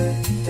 Comment.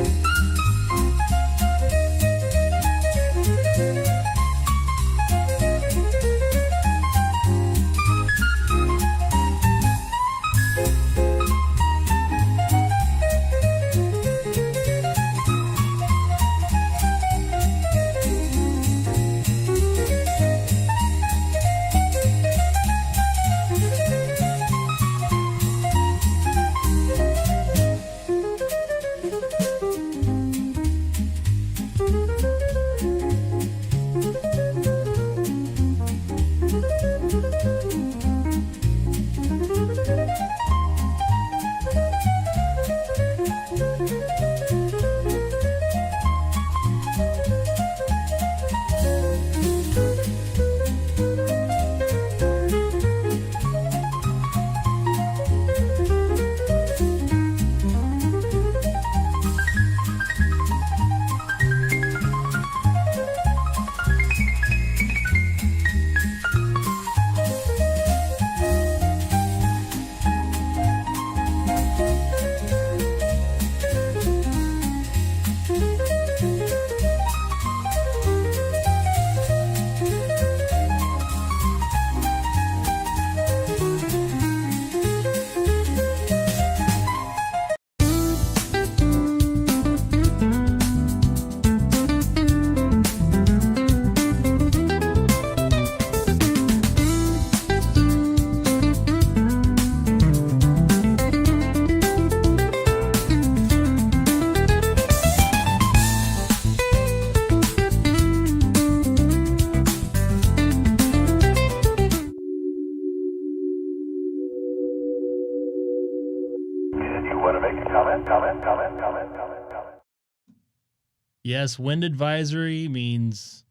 Yes, wind advisory means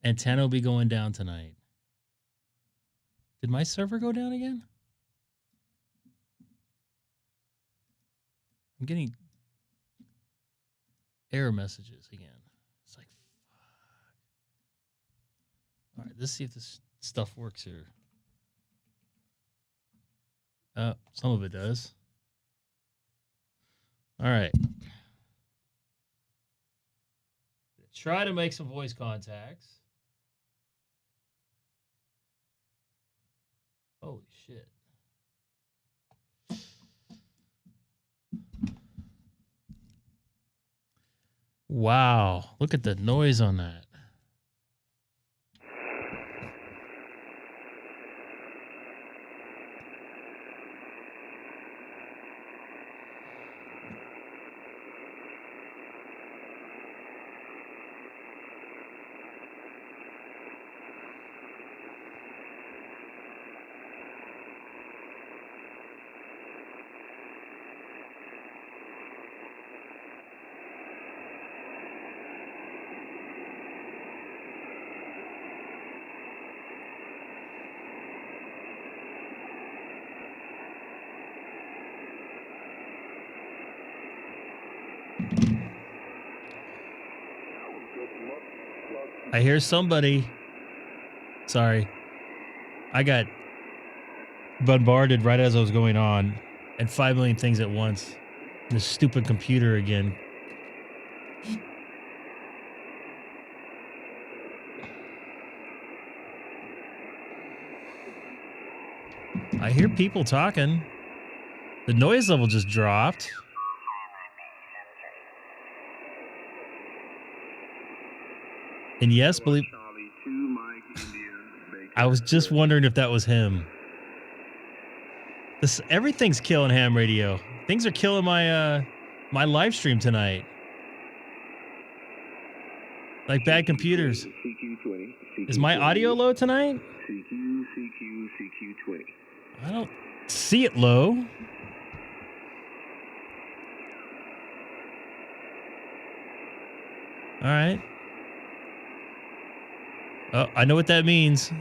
antenna will be going down tonight. Did my server go down again? I'm getting error messages again. It's like, fuck. All right, let's see if this stuff works here. Some of it does. All right. Try to make some voice contacts. Holy shit. Wow. Look at the noise on that. I hear somebody. Sorry. I got bombarded right as I was going on and 5 million things at once. This stupid computer again. I hear people talking. The noise level just dropped. And yes, believe I was just wondering if that was him. Everything's killing ham radio. Things are killing my my live stream tonight. Like bad computers. Is my audio low tonight? I don't see it low. All right. Oh, I know what that means.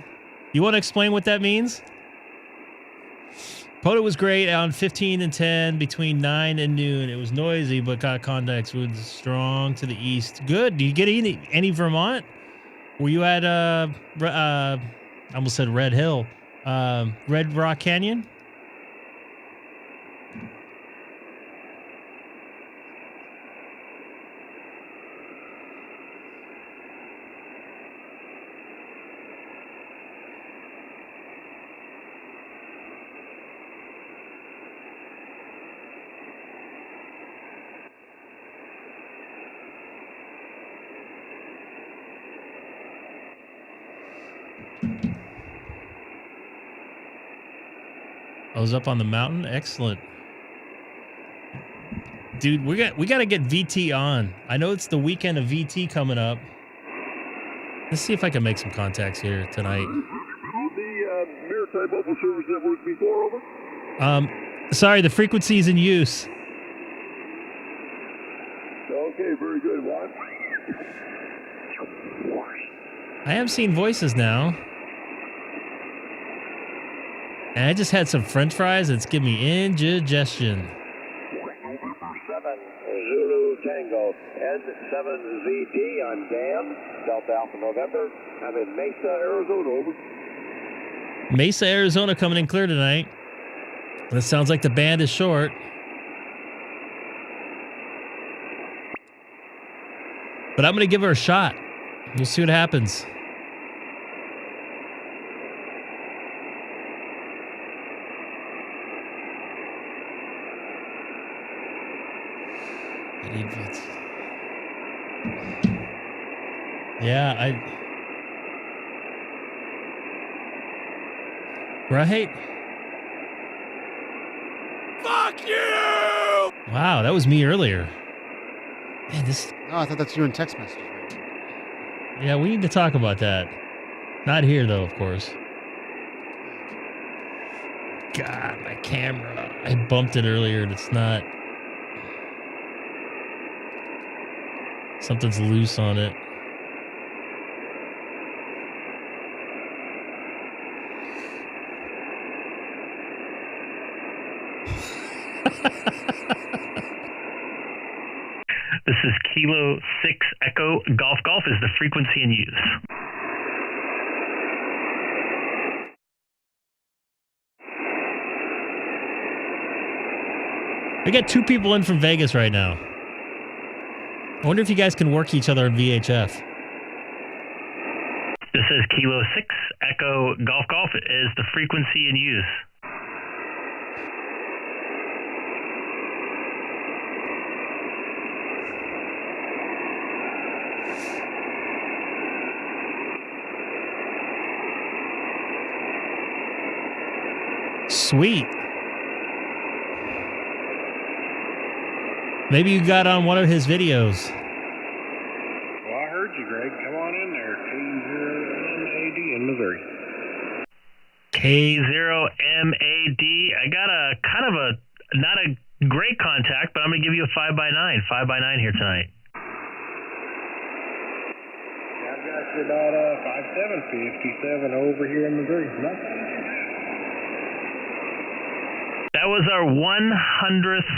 You want to explain what that means? Poto was great on 15 and 10 between 9 and noon. It was noisy, but got contacts was strong to the east. Good. Do you get any Vermont? Were you at I almost said Red Hill, Red Rock Canyon? I was up on the mountain. Excellent. Dude, we got to get VT on. I know it's the weekend of VT coming up. Let's see if I can make some contacts here tonight. The maritime mobile service network before, over? Sorry, the frequency's in use. Okay, very good. What? I am seeing voices now. And I just had some french fries. It's giving me indigestion. 7 Zulu Tango N7ZT on DAM, Delta Alpha November. I'm in Mesa, Arizona, over. Mesa, Arizona coming in clear tonight. And it sounds like the band is short. But I'm going to give her a shot. We'll see what happens. Yeah, right? Fuck you! Wow, that was me earlier. Man, this... No, I thought that's you in text messages. Right? Yeah, we need to talk about that. Not here, though, of course. God, my camera. I bumped it earlier and it's not... Something's loose on it. This is Kilo 6 Echo Golf Golf is the frequency in use. We got 2 people in from Vegas right now. I wonder if you guys can work each other on VHF. This is Kilo 6 Echo Golf Golf is the frequency in use. Sweet. Maybe you got on one of his videos. Well, I heard you, Greg. Come on in there. K0MAD in Missouri. K0MAD. I got a kind of a, not a great contact, but I'm going to give you a 5x9. 5x9 here tonight. I've got you about 5757 over here in Missouri. Nothing. That was our 100th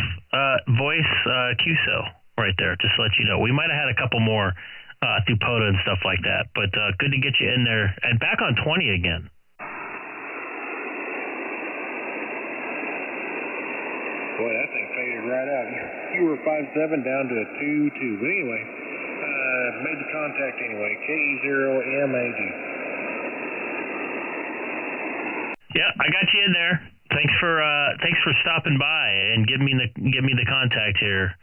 voice QSO right there, just to let you know. We might have had a couple more through POTA and stuff like that, but good to get you in there and back on 20 again. Boy, that thing faded right out. You were 5.7 down to a 2.2. But anyway, made the contact anyway. K0MAD. Yeah, I got you in there. Thanks for stopping by and give me the contact here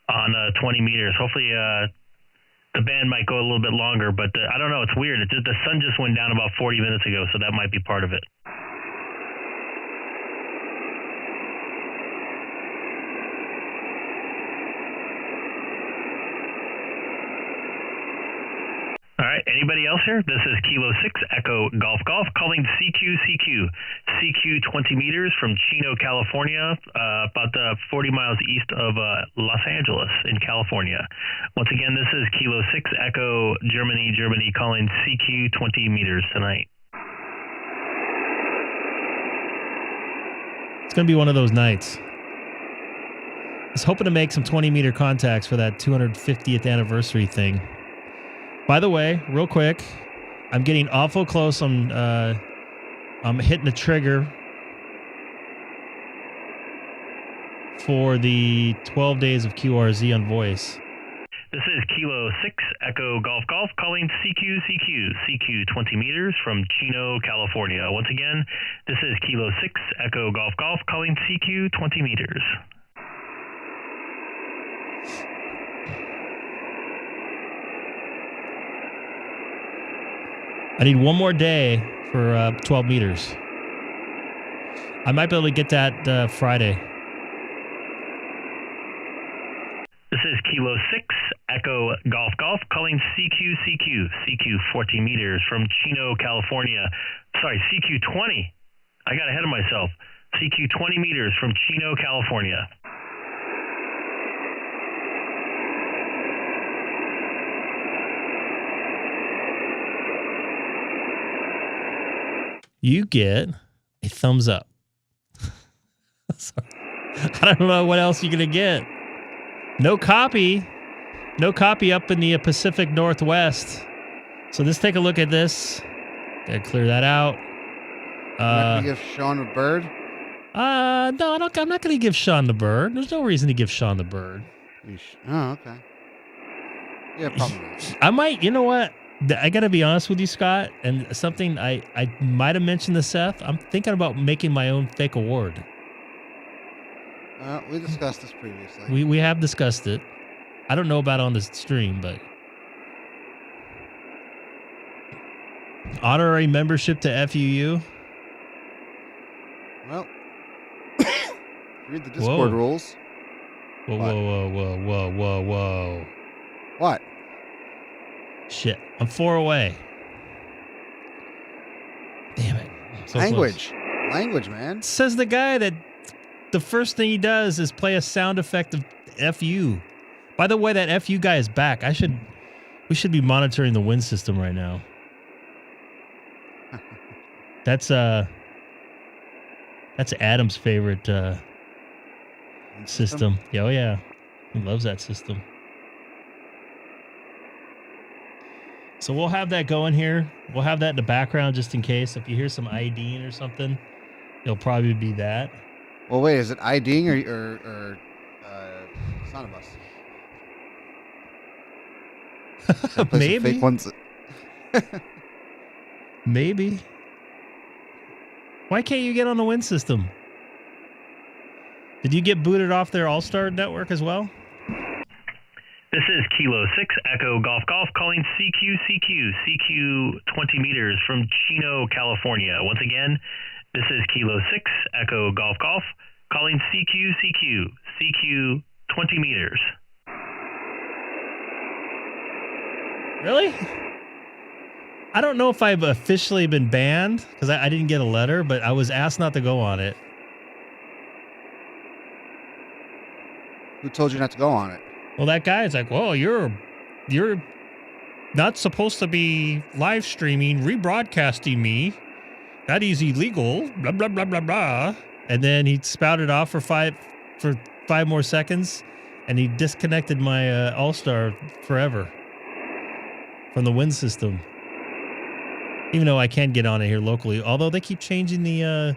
on 20 meters. Hopefully the band might go a little bit longer, but I don't know. It's weird. The sun just went down about 40 minutes ago, so that might be part of it. All right, anybody else here? This is Kilo 6 Echo Golf Golf calling CQ 20 meters from Chino, California, about 40 miles east of Los Angeles in California. Once again, this is Kilo 6 Echo Germany calling CQ 20 meters tonight. It's going to be one of those nights. I was hoping to make some 20-meter contacts for that 250th anniversary thing. By the way, real quick, I'm getting awful close. I'm hitting the trigger for the 12 days of QRZ on voice. This is Kilo 6 Echo Golf Golf calling CQ 20 meters from Chino, California. Once again, this is Kilo 6 Echo Golf Golf calling CQ 20 meters. I need one more day for 12 meters. I might be able to get that Friday. This is Kilo 6, Echo Golf Golf, calling CQ 14 meters from Chino, California. Sorry, CQ 20. I got ahead of myself. CQ 20 meters from Chino, California. You get a thumbs up. Sorry. I don't know what else you're going to get. No copy. No copy up in the Pacific Northwest. So let's take a look at this. Gotta clear that out. Not gonna give Sean a bird? No, I'm not going to give Sean the bird. There's no reason to give Sean the bird. Oh, okay. Yeah, probably. I might, you know what? I got to be honest with you, Scott, and something I might have mentioned to Seth. I'm thinking about making my own fake award. We discussed this previously. We have discussed it. I don't know about on the stream, but honorary membership to FUU. Well, read the Discord rules. Whoa. What? Shit, I'm 4 away. Damn it. So Language, man. Says the guy that the first thing he does is play a sound effect of FU. By the way, that FU guy is back. We should be monitoring the wind system right now. That's Adam's favorite system. Yeah, oh yeah. He loves that system. So we'll have that going here. We'll have that in the background just in case. If you hear some IDing or something, it'll probably be that. Well, wait, is it IDing or Son of Us? Maybe. Fake ones. Maybe. Why can't you get on the wind system? Did you get booted off their Allstar network as well? This is Kilo 6, Echo Golf Golf, calling CQ 20 meters from Chino, California. Once again, this is Kilo 6, Echo Golf Golf, calling CQ 20 meters. Really? I don't know if I've officially been banned because I didn't get a letter, but I was asked not to go on it. Who told you not to go on it? Well, that guy is like, well, you're not supposed to be live streaming, rebroadcasting me. That is illegal. Blah blah blah blah blah. And then he spouted off for five more seconds, and he disconnected my Allstar forever from the wind system. Even though I can get on it here locally, although they keep changing the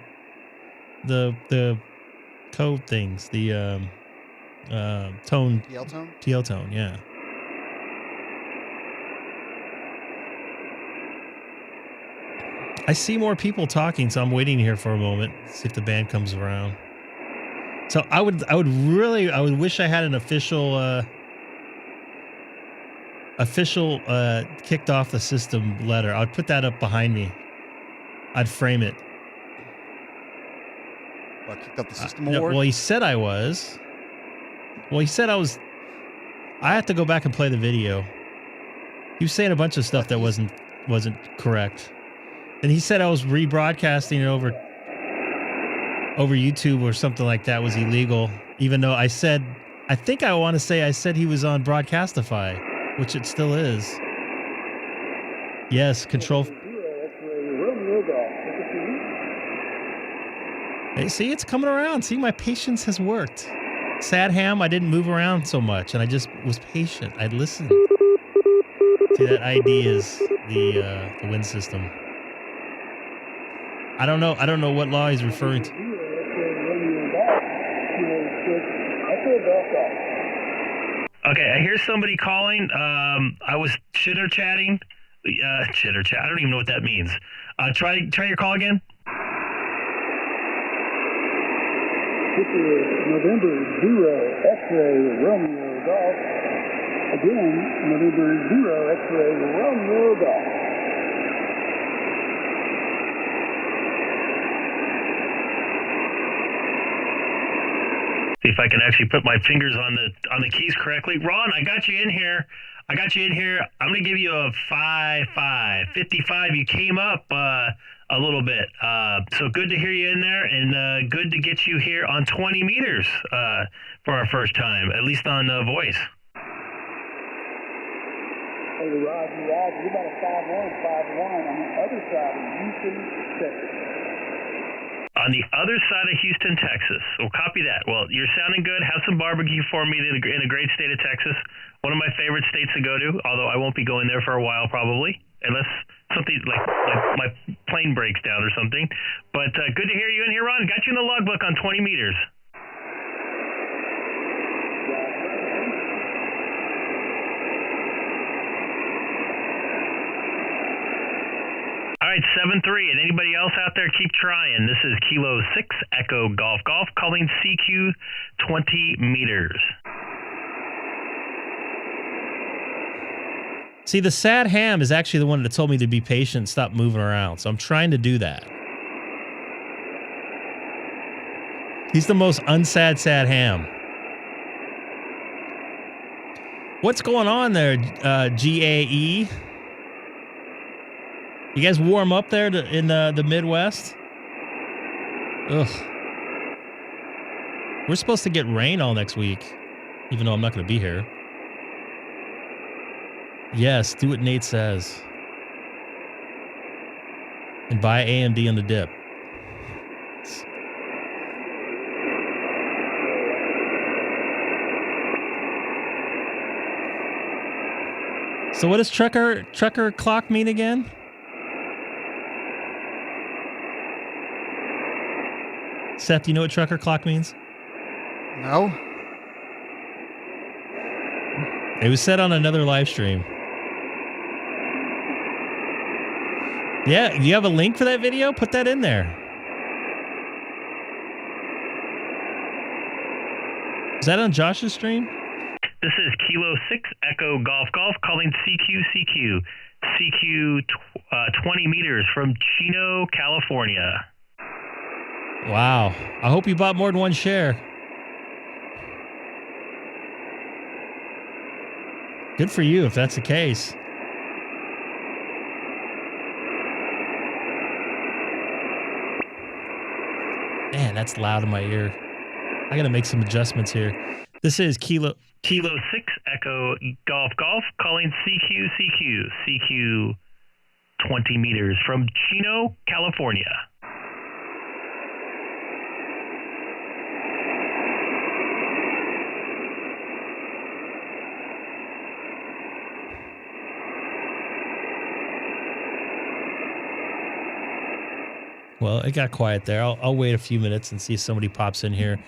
code things, the tone. TL tone? TL tone, yeah. I see more people talking, so I'm waiting here for a moment, see if the band comes around. So I would wish I had an official kicked off the system letter. I'd put that up behind me. I'd frame it. What, kicked off the system award? Well, he said I was. Well, he said I was. I have to go back and play the video. He was saying a bunch of stuff that wasn't correct, and he said I was rebroadcasting it over YouTube or something like that was illegal. Even though I said, I think I want to say I said he was on Broadcastify, which it still is. Yes, control. Hey, see, it's coming around. See, my patience has worked. Sad ham, I didn't move around so much, and I just was patient. I listened. See, that ID is the wind system. I don't know what law he's referring to. Okay, I hear somebody calling. I was chitter chatting. Chitter chat. I don't even know what that means. Try your call again. This is November 0 X-ray Romeo Golf. Again, November 0 X-ray Romeo Golf. See if I can actually put my fingers on the keys correctly. Ron, I got you in here. I'm going to give you a 55. You came up a little bit. So good to hear you in there, and good to get you here on 20 meters for our first time, at least on voice. Hey, Roger, you're about a 5-1 on the other side of Houston, Texas. On the other side of Houston, Texas. Well, copy that. Well, you're sounding good. Have some barbecue for me in a great state of Texas. One of my favorite states to go to, although I won't be going there for a while probably, unless something like my plane breaks down or something. But good to hear you in here, Ron. Got you in the logbook on 20 meters. All right, 7-3, and anybody else out there, keep trying. This is Kilo 6 Echo Golf Golf calling CQ 20 meters. See, the sad ham is actually the one that told me to be patient and stop moving around, so I'm trying to do that. He's the most unsad sad ham. What's going on there, GAE? You guys warm up there in the Midwest? Ugh. We're supposed to get rain all next week, even though I'm not going to be here. Yes, do what Nate says. And buy AMD on the dip. So what does trucker clock mean again? Seth, do you know what trucker clock means? No. It was said on another live stream. Yeah, you have a link for that video? Put that in there. Is that on Josh's stream? This is Kilo 6 Echo Golf Golf calling CQ 20 meters from Chino, California. Wow. I hope you bought more than one share. Good for you if that's the case. Man, that's loud in my ear. I got to make some adjustments here. This is Kilo 6 Echo Golf Golf calling CQ 20 meters from Chino, California. Well, it got quiet there. I'll wait a few minutes and see if somebody pops in here.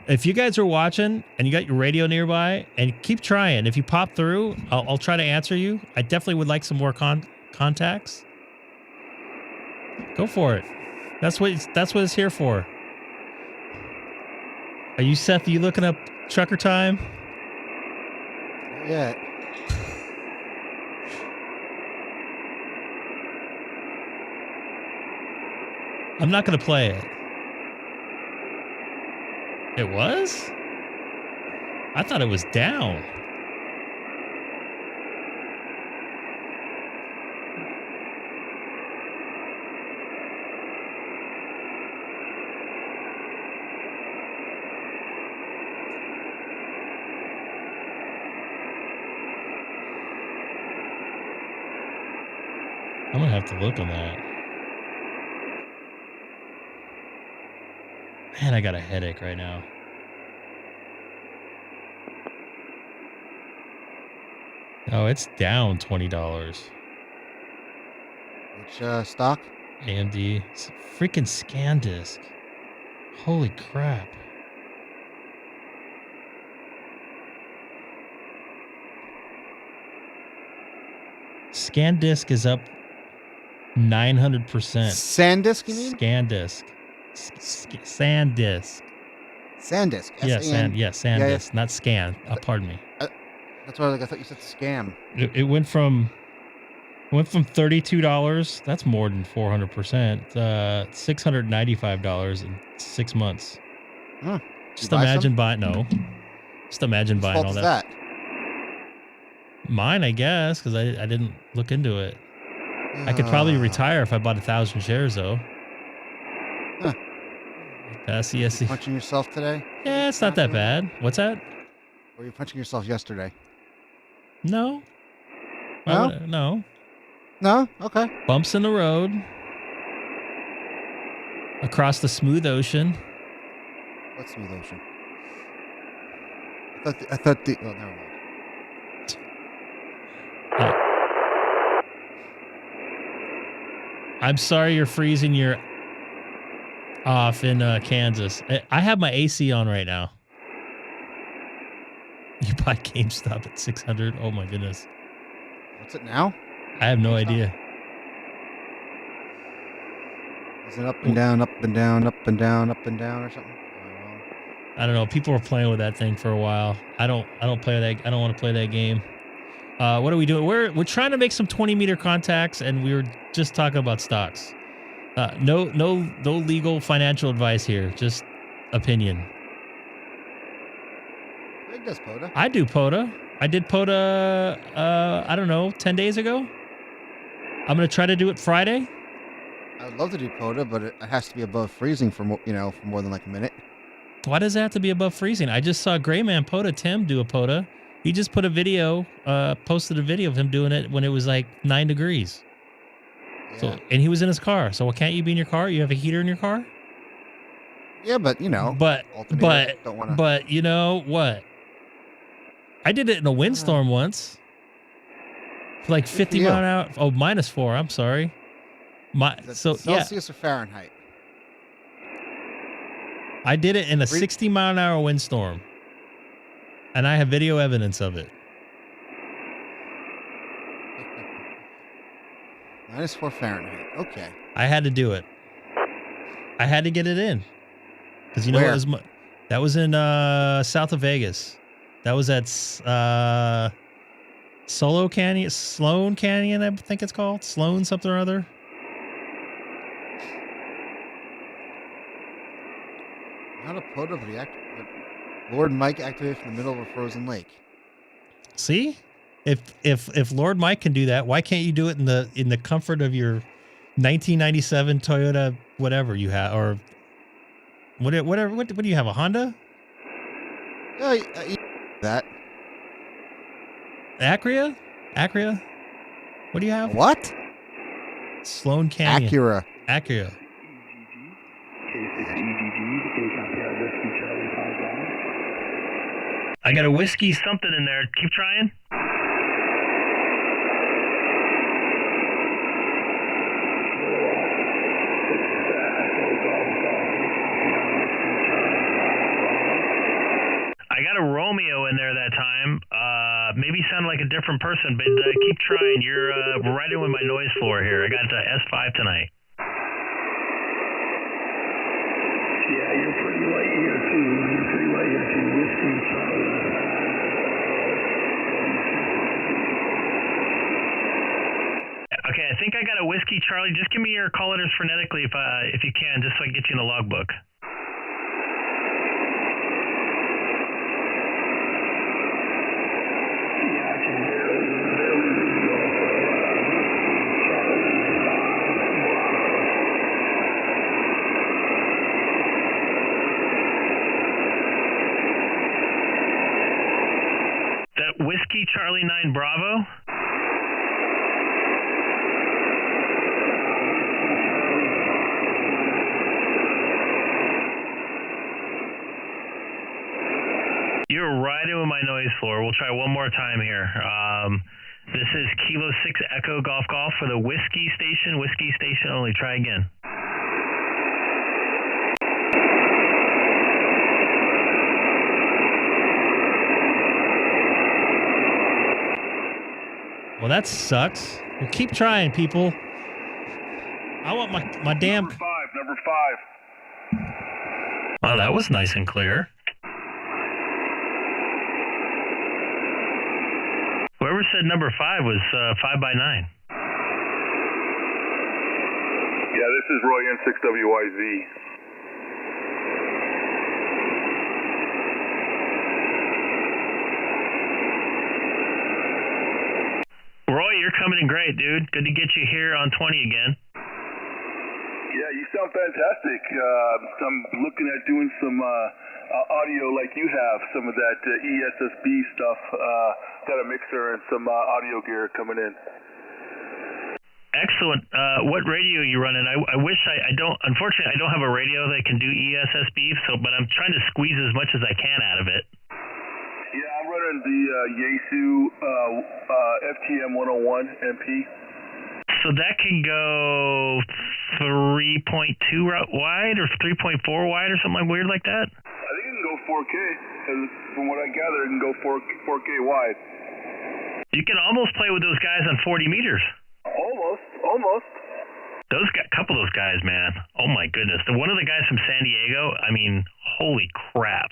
If you guys are watching and you got your radio nearby, and keep trying. If you pop through, I'll try to answer you. I definitely would like some more contacts. Go for it. That's what it's here for. Are you Seth? Are you looking up trucker time? Not yet. I'm not going to play it. It was? I thought it was down. I'm going to have to look on that. Man, I got a headache right now. Oh, it's down $20. Which stock? AMD. It's a freaking scan disk. Holy crap. Scan disk is up 900%. SanDisk, you mean? Scan disk. SanDisk. SanDisk. Yeah, SAN. SanDisk, Yeah. not scan. Pardon me. That's why I thought you said scam. It went from $32. That's more than 400%. $695 in 6 months. Huh. Just buy imagine some? buying. No. Just imagine Whose buying fault all is that. that? Mine, I guess, because I didn't look into it. I could probably retire if I bought 1,000 shares, though. Huh. That's the Were you SC. punching yourself today? Yeah, it's not that bad. What's that? Or were you punching yourself yesterday? No. Why No? would I- no. No? Okay. Bumps in the road. Across the smooth ocean. What's smooth ocean? I thought the. Oh, never mind. I'm sorry you're freezing your off in Kansas. I have my AC on right now. You buy GameStop at 600? Oh my goodness. What's it now? I have no GameStop? idea. Is it up and down, up and down, up and down, up and down, or something? Oh, well. I don't know. People were playing with that thing for a while. I don't play that. I don't want to play that game. What are we doing? We're trying to make some 20-meter contacts, and we were just talking about stocks. No legal financial advice here. Just opinion. Big does POTA. I do POTA. I did POTA. I don't know, 10 days ago. I'm gonna try to do it Friday. I would love to do POTA, but it has to be above freezing for for more than like a minute. Why does it have to be above freezing? I just saw Gray Man POTA Tim do a POTA. He just put a video, posted a video of him doing it when it was like 9 degrees. Yeah. So, and he was in his car. So, can't you be in your car? You have a heater in your car? Yeah, but But don't wanna... but you know what? I did it in a windstorm once. For like 50 you. mile an hour. Oh, -4. I'm sorry. Celsius or Fahrenheit? I did it in a 60 mile an hour windstorm. And I have video evidence of it. -4 Fahrenheit. Okay. I had to do it. I had to get it in. Because you know Where? that was in south of Vegas. That was at Sloan Canyon, I think it's called. Sloan something or other. Not a POTA, but Lord Mike activated from the middle of a frozen lake. See? If Lord Mike can do that, why can't you do it in the comfort of your 1997 Toyota whatever you have, or whatever? What do you have? A Honda? That. Acura? What do you have? What? Sloan Canyon. Acura. Acura. K6EGG, can you copy our whiskey Charlie 5 Bravo? I got a whiskey something in there. Keep trying. I got a Romeo in there that time. Maybe sound like a different person, but keep trying. You're right in with my noise floor here. I got S5 tonight. Yeah, you're pretty late here too. Whiskey Charlie. Okay, I think I got a whiskey, Charlie. Just give me your call letters phonetically if you can, just so I can get you in the logbook. Yeah, I can barely read you off Charlie 5 Bravo. That whiskey, Charlie 9 Bravo. You're right in with my noise floor. We'll try one more time here. This is Kilo 6 Echo Golf Golf for the whiskey station only. Try again. Well, that sucks. Well, keep trying, people. I want my damn. Number 5. Wow, that was nice and clear. Whoever said number 5 was 5 by 9. Yeah, this is Roy N6WYZ. you're coming in great, dude. Good to get you here on 20 again. Yeah, you sound fantastic. I'm looking at doing some audio like you have, some of that ESSB stuff. Got a mixer and some audio gear coming in. Excellent. What radio are you running? I wish I don't. Unfortunately, I don't have a radio that can do ESSB. But I'm trying to squeeze as much as I can out of it. Yeah, I'm running the Yaesu FTM101 MP. So that can go 3.2 wide or 3.4 wide or something weird like that. I think it can go 4K. And from what I gather, it can go 4K wide. You can almost play with those guys on 40 meters. Almost. Those couple of those guys, man. Oh my goodness. One of the guys from San Diego. I mean, holy crap.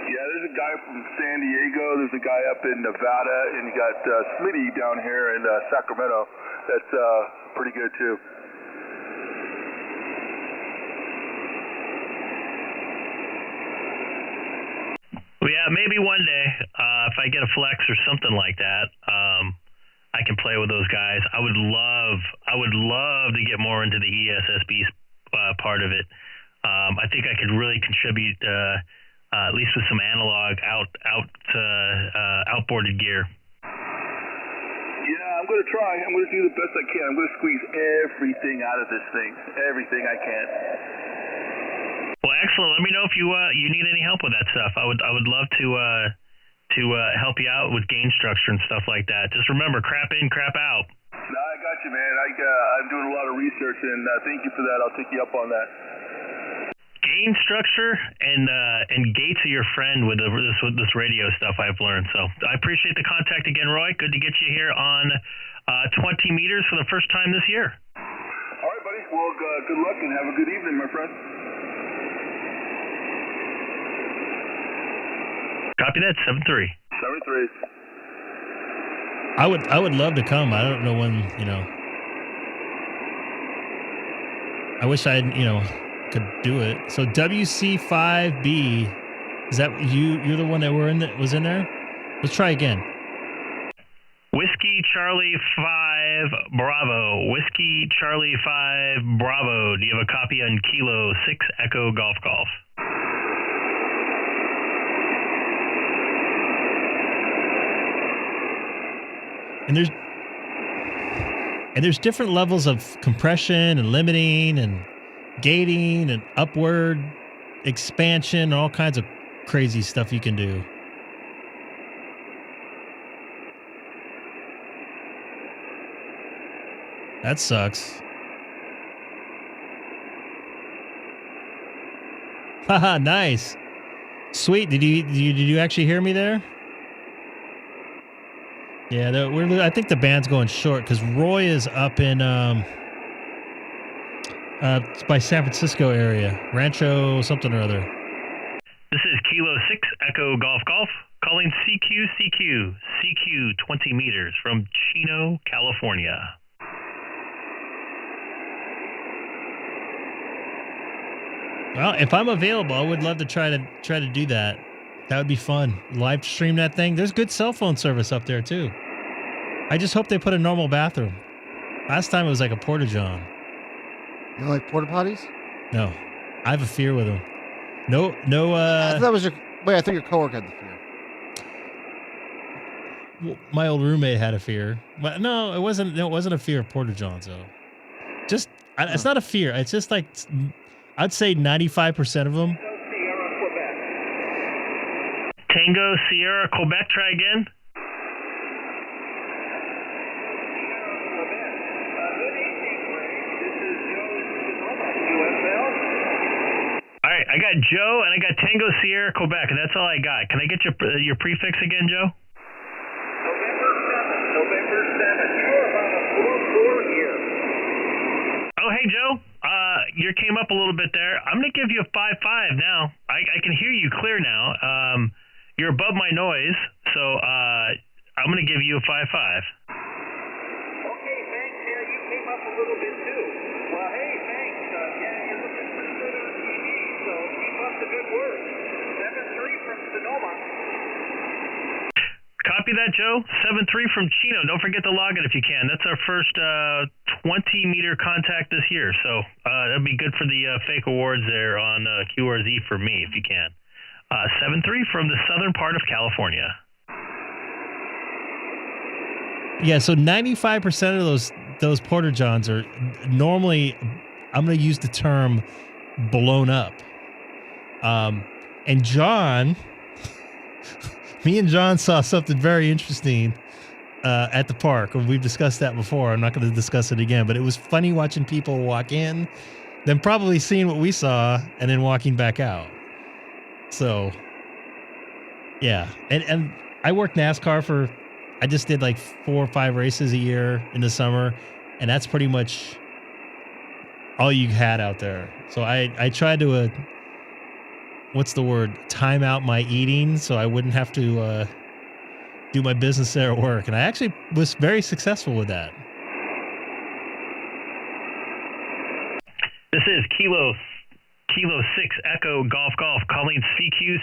Yeah, there's a guy from San Diego. There's a guy up in Nevada, and you got Smitty down here in Sacramento. That's pretty good too. Well, yeah, maybe one day if I get a flex or something like that. I can play with those guys. I would love to get more into the ESSB part of it. I think I could really contribute, at least with some analog outboarded gear. Yeah, I'm going to try. I'm going to do the best I can. I'm going to squeeze everything out of this thing, everything I can. Well, excellent. Let me know if you need any help with that stuff. I would love to help you out with gain structure and stuff like that. Just remember, crap in, crap out. No, I got you, man. I'm doing a lot of research, and thank you for that. I'll take you up on that. Gain structure and gates are your friend with this radio stuff I've learned. So I appreciate the contact again, Roy. Good to get you here on 20 meters for the first time this year. All right, buddy. Well, good luck and have a good evening, my friend. Copy that, 7-3. 7-3. I would love to come. I don't know when, I wish I could do it. So WC5B, is that you're the one that was in there? Let's try again. Whiskey Charlie 5 Bravo. Whiskey Charlie 5 Bravo. Do you have a copy on Kilo 6 Echo Golf Golf? And there's different levels of compression and limiting and gating and upward expansion, all kinds of crazy stuff you can do. That sucks. Haha, nice. Sweet. Did you actually hear me there? Yeah, I think the band's going short because Roy is up in by San Francisco area, Rancho something or other. This is Kilo 6 Echo Golf Golf calling CQ 20 meters from Chino, California. Well, if I'm available, I would love to try to do that. That would be fun. Live stream that thing. There's good cell phone service up there too. I just hope they put a normal bathroom. Last time it was like a porta-john. You don't like porta potties? No, I have a fear with them. No. I thought that was I think your coworker had the fear. Well, my old roommate had a fear, but no, it wasn't a fear of porta-johns though. It's not a fear. It's just like I'd say 95% of them. Tango Sierra Quebec, try again. All right, I got Joe and I got Tango Sierra Quebec, and that's all I got. Can I get your prefix again, Joe? November 7th. You're about a 4-4 here. Oh, hey, Joe. You came up a little bit there. I'm going to give you a 5-5 now. I can hear you clear now. You're above my noise, so I'm going to give you a 5-5. Okay, thanks. Yeah, you came up a little bit too. Well, hey, thanks. Yeah, you're looking pretty good on TV, so keep up the good work. 7-3 from Sonoma. Copy that, Joe. 7-3 from Chino. Don't forget to log it if you can. That's our first 20-meter contact this year. So that'd be good for the fake awards there on QRZ for me if you can. 7-3 from the southern part of California. Yeah, so 95% of those porta johns are normally, I'm going to use the term blown up. And John, me and John saw something very interesting at the park. We've discussed that before. I'm not going to discuss it again, but it was funny watching people walk in, then probably seeing what we saw, and then walking back out. So, yeah. And I worked NASCAR I just did like 4 or 5 races a year in the summer, and that's pretty much all you had out there. So I tried to, what's the word, time out my eating so I wouldn't have to do my business there at work. And I actually was very successful with that. This is Kilo 6 Echo Golf Golf calling CQ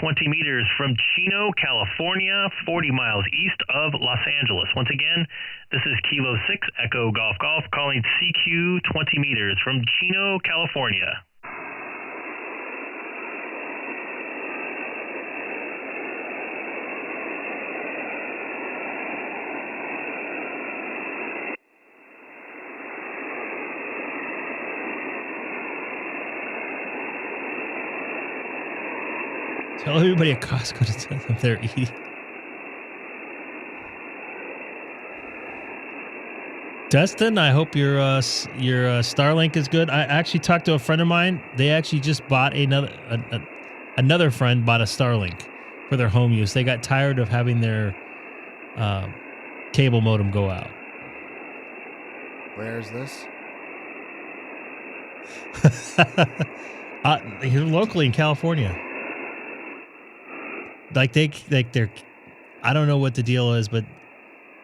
20 meters from Chino, California, 40 miles east of Los Angeles. Once again, this is Kilo 6 Echo Golf Golf calling CQ 20 meters from Chino, California. Tell everybody at Costco to tell them they're eating. Dustin, I hope your Starlink is good. I actually talked to a friend of mine. They actually just bought another friend bought a Starlink for their home use. They got tired of having their cable modem go out. Where is this? Here locally in California. They're I don't know what the deal is, but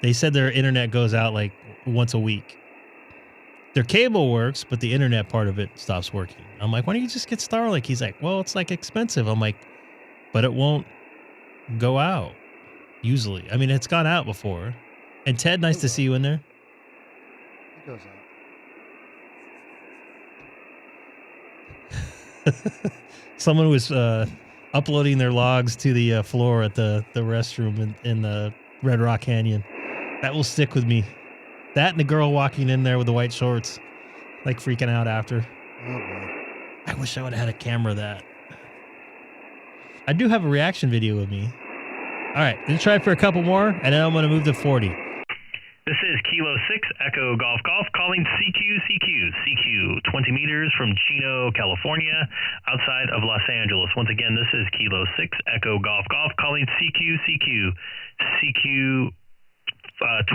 they said their internet goes out like once a week. Their cable works, but the internet part of it stops working. I'm like, why don't you just get Starlink? He's like, well, it's like expensive. I'm like, but it won't go out usually. I mean, it's gone out before. And Ted, nice to see you in there. It goes out. Someone was uploading their logs to the floor at the restroom in the Red Rock Canyon. That will stick with me. That and the girl walking in there with the white shorts, like freaking out after. Oh boy. I wish I would have had a camera of that. I do have a reaction video with me. All right, let's try for a couple more, and then I'm going to move to 40. This is Kilo 6 Echo Golf Golf calling CQ 20 meters from Chino, California, outside of Los Angeles. Once again, this is Kilo 6 Echo Golf Golf calling CQ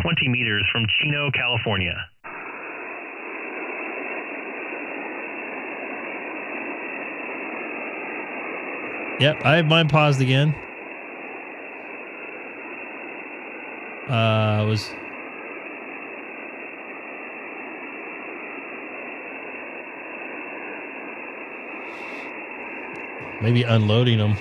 20 meters from Chino, California. Yep, I have mine paused again. Was maybe unloading them.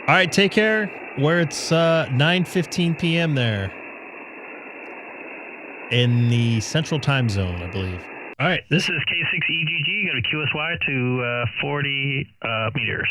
All right, take care. Where it's 9:15 p.m. there in the Central Time Zone, I believe. All right, this is K6EGG. Go to QSY to 40 meters.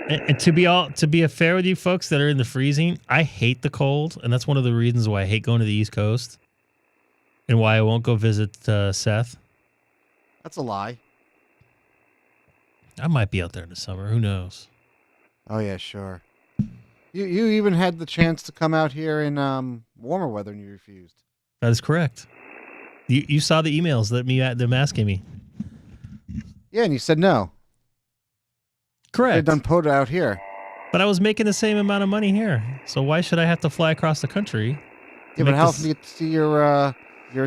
And to be fair with you folks that are in the freezing, I hate the cold, and that's one of the reasons why I hate going to the East Coast and why I won't go visit Seth. That's a lie. I might be out there in the summer. Who knows? Oh yeah, sure. You even had the chance to come out here in warmer weather and you refused. That is correct. You saw the emails that them asking me. Yeah, and you said no. Correct. They've done POTA out here. But I was making the same amount of money here. So why should I have to fly across the country? Yeah, but how often do you get to see your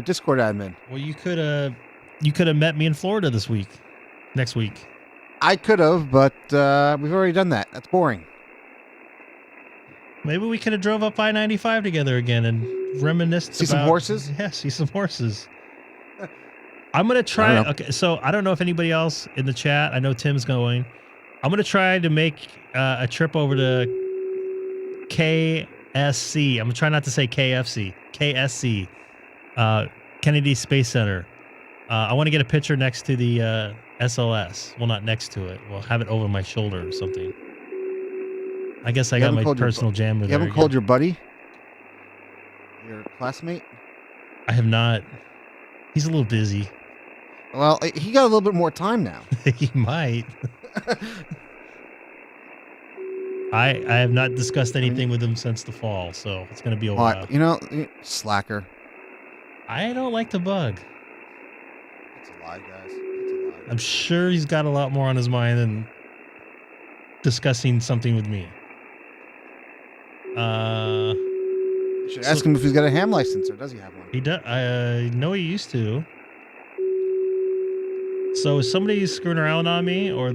Discord admin? Well, you could have met me in Florida next week. I could have, but we've already done that. That's boring. Maybe we could have drove up I-95 together again and reminisced See some horses? Yeah, see some horses. I'm going to try. Okay, so I don't know if anybody else in the chat, I know Tim's going. I'm going to try to make a trip over to KSC. I'm going to try not to say KFC. KSC. Kennedy Space Center. I want to get a picture next to the SLS. Well, not next to it. We'll have it over my shoulder or something. I guess I got my personal jammer there. You haven't called your buddy? Your classmate? I have not. He's a little busy. Well, he got a little bit more time now. He might. I have not discussed anything with him since the fall, so it's going to be a while. You know, slacker. I don't like to bug. It's a lie, guys. It's a lie. I'm sure he's got a lot more on his mind than discussing something with me. You should ask him if he's got a ham license, or does he have one? He does. I know he used to. So is somebody screwing around on me, or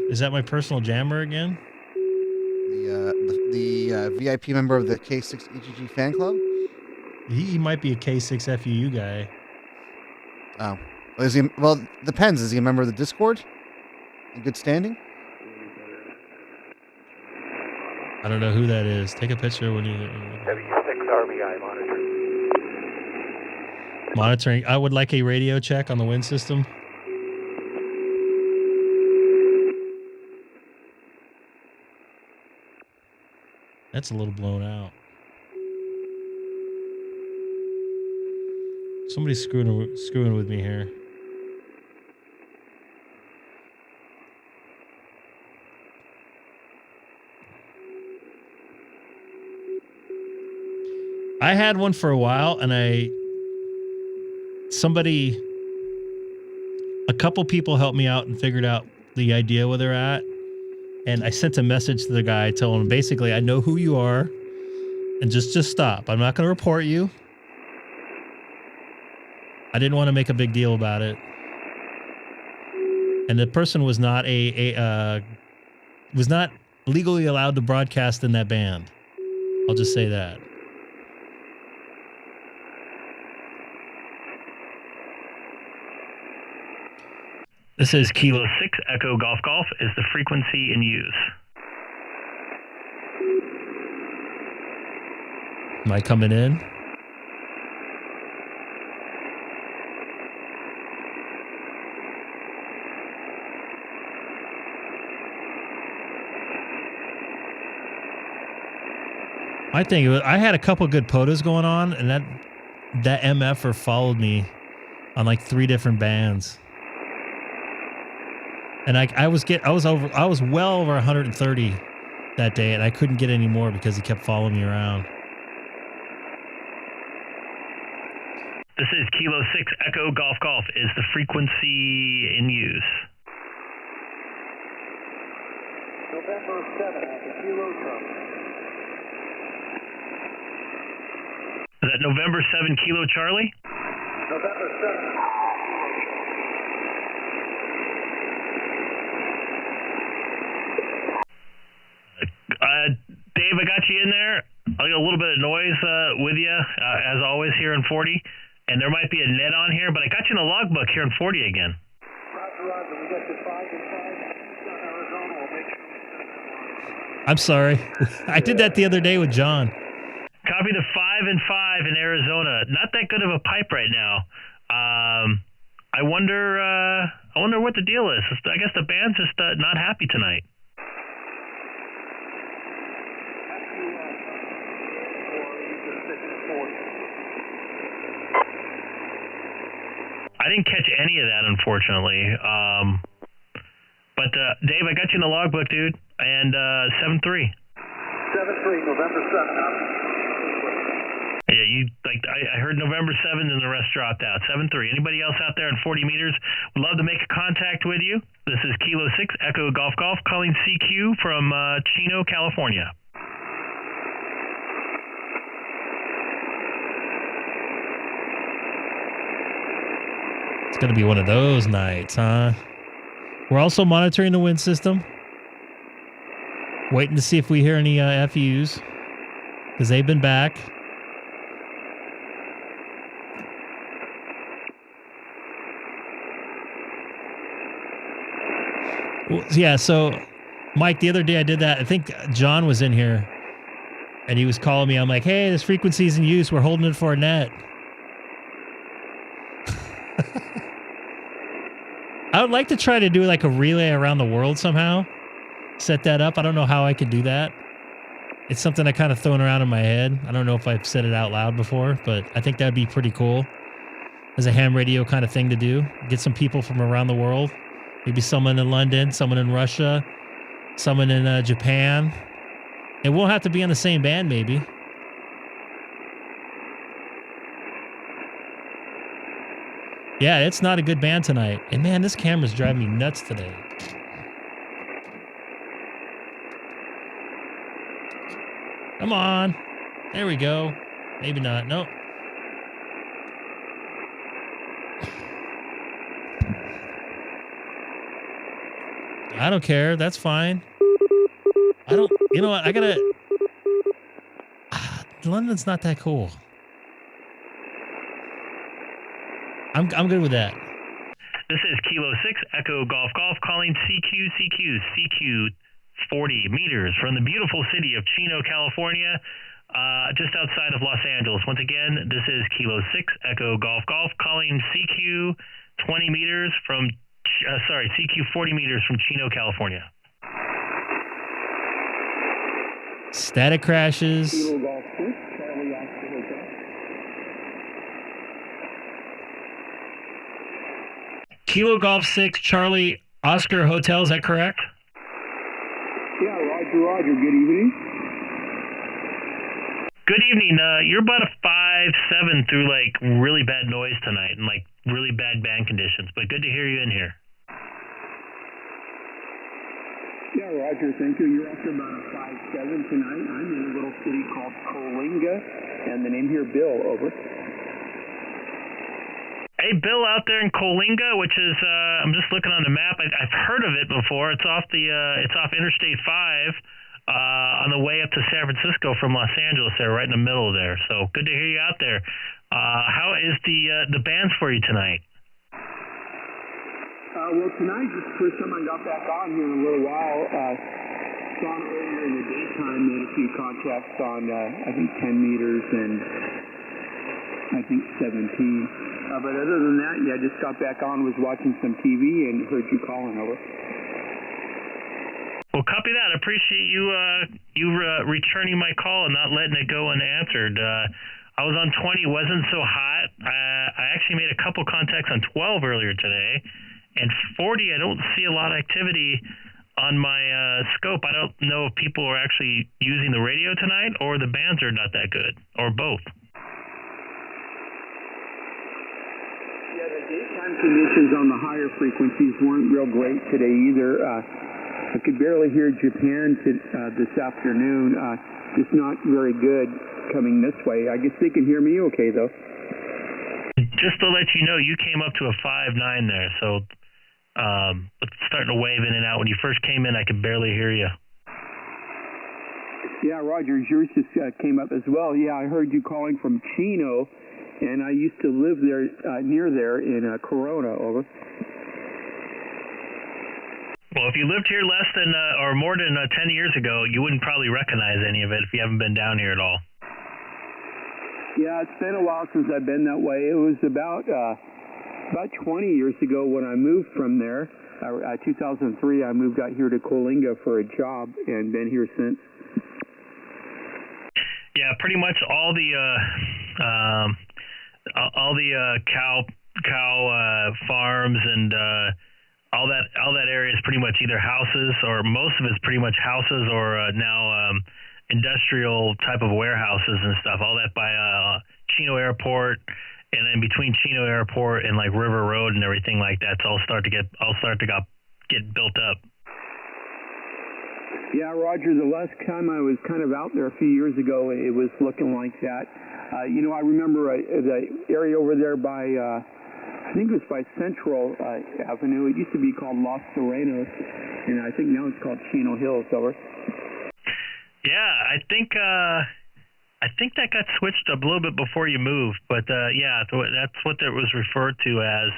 is that my personal jammer again? The VIP member of the K6EGG fan club? He might be a K6FUU guy. Oh. Is he? Well, depends. Is he a member of the Discord? In good standing? I don't know who that is. Take a picture when you... W6 RBI monitor. Monitoring. I would like a radio check on the wind system. That's a little blown out. Somebody's screwing with me here. I had one for a while, and a couple people helped me out and figured out the idea where they're at. And I sent a message to the guy telling him, basically, I know who you are, and just stop. I'm not going to report you. I didn't want to make a big deal about it. And the person was not was not legally allowed to broadcast in that band. I'll just say that. This is Kilo 6 Echo Golf Golf. Is the frequency in use? Am I coming in? I think I had a couple good POTUS going on, and that MFer followed me on like 3 different bands. And I was well over 130 that day, and I couldn't get any more because he kept following me around. This is Kilo 6 Echo Golf Golf. Is the frequency in use? November 7 at the Kilo terminal. Is that November 7 Kilo Charlie? November 7. Dave, I got you in there. I got a little bit of noise with you, as always, here in 40. And there might be a net on here, but I got you in the logbook here in 40 again. Roger. We got the 5 and 5 on Arizona. We'll make sure. I'm sorry. I did that the other day with John. Copy the 5 and 5 in Arizona. Not that good of a pipe right now. I wonder what the deal is. I guess the band's just not happy tonight. I didn't catch any of that, unfortunately. But Dave, I got you in the logbook, dude. And 7-3. 7-3, November 7. Yeah, I heard November 7th and the rest dropped out. 7-3. Anybody else out there in 40 meters would love to make a contact with you. This is Kilo 6 Echo Golf Golf calling CQ from Chino, California. It's going to be one of those nights, huh? We're also monitoring the wind system. Waiting to see if we hear any FUs. Because they've been back. Well, yeah, so, Mike, the other day I did that. I think John was in here. And he was calling me. I'm like, hey, this frequency's in use. We're holding it for a net. I would like to try to do like a relay around the world somehow. Set that up. I don't know how I could do that. It's something I kind of thrown around in my head. I don't know if I've said it out loud before, but I think that'd be pretty cool. As a ham radio kind of thing to do. Get some people from around the world. Maybe someone in London, someone in Russia, someone in Japan. It won't have to be on the same band, maybe. Yeah, it's not a good band tonight. And man, this camera's driving me nuts today. Come on. There we go. Maybe not. Nope. I don't care. That's fine. You know what? I gotta... London's not that cool. I'm good with that. This is Kilo 6 Echo Golf Golf calling CQ 40 meters from the beautiful city of Chino, California, just outside of Los Angeles. Once again, this is Kilo 6 Echo Golf Golf calling CQ 20 meters from, CQ 40 meters from Chino, California. Static crashes. Kilo Golf 6, Charlie Oscar Hotel. Kilo Golf 6, Charlie Oscar Hotel, is that correct? Yeah, Roger. Good evening. Good evening. You're about a 5.7 through like really bad noise tonight and like really bad band conditions, but good to hear you in here. Yeah, Roger, thank you. You're after about a 5.7 tonight. I'm in a little city called Coalinga, and the name here, Bill, over. Hey, Bill, out there in Coalinga, which is I'm just looking on the map. I've heard of it before. It's off Interstate 5 on the way up to San Francisco from Los Angeles. There, right in the middle there. So good to hear you out there. How is the bands for you tonight? Well, tonight, just the first time I got back on here in a little while. Saw earlier in the daytime, made a few contacts on, I think, 10 meters and I think 17. But other than that, yeah, just got back on, was watching some TV and heard you calling over. Well, copy that. I appreciate you returning my call and not letting it go unanswered. I was on 20, wasn't so hot. I actually made a couple contacts on 12 earlier today. And 40, I don't see a lot of activity on my scope. I don't know if people are actually using the radio tonight or the bands are not that good, or both. Yeah, the daytime conditions on the higher frequencies weren't real great today either. I could barely hear Japan this afternoon. Just not very good coming this way. I guess they can hear me okay, though. Just to let you know, you came up to a 5.9 there, so it's starting to wave in and out. When you first came in, I could barely hear you. Yeah, Roger, yours just came up as well. Yeah, I heard you calling from Chino, and I used to live there, near there in Corona, over. Well, if you lived here less than or more than 10 years ago, you wouldn't probably recognize any of it if you haven't been down here at all. Yeah, it's been a while since I've been that way. It was about 20 years ago when I moved from there. 2003, I moved out here to Coalinga for a job and been here since. Yeah, pretty much all the cow farms and all that area is pretty much either houses, or most of it's pretty much houses, or now industrial type of warehouses and stuff. All that by Chino Airport, and then between Chino Airport and like River Road and everything like that, it's all start to get built up. Yeah, Roger, the last time I was kind of out there a few years ago, it was looking like that. I remember the area over there by think it was by Central Avenue. It used to be called Los Serenos, and I think now it's called Chino Hills. Over. Yeah, I think that got switched up a little bit before you moved, but yeah, that's what it was referred to as.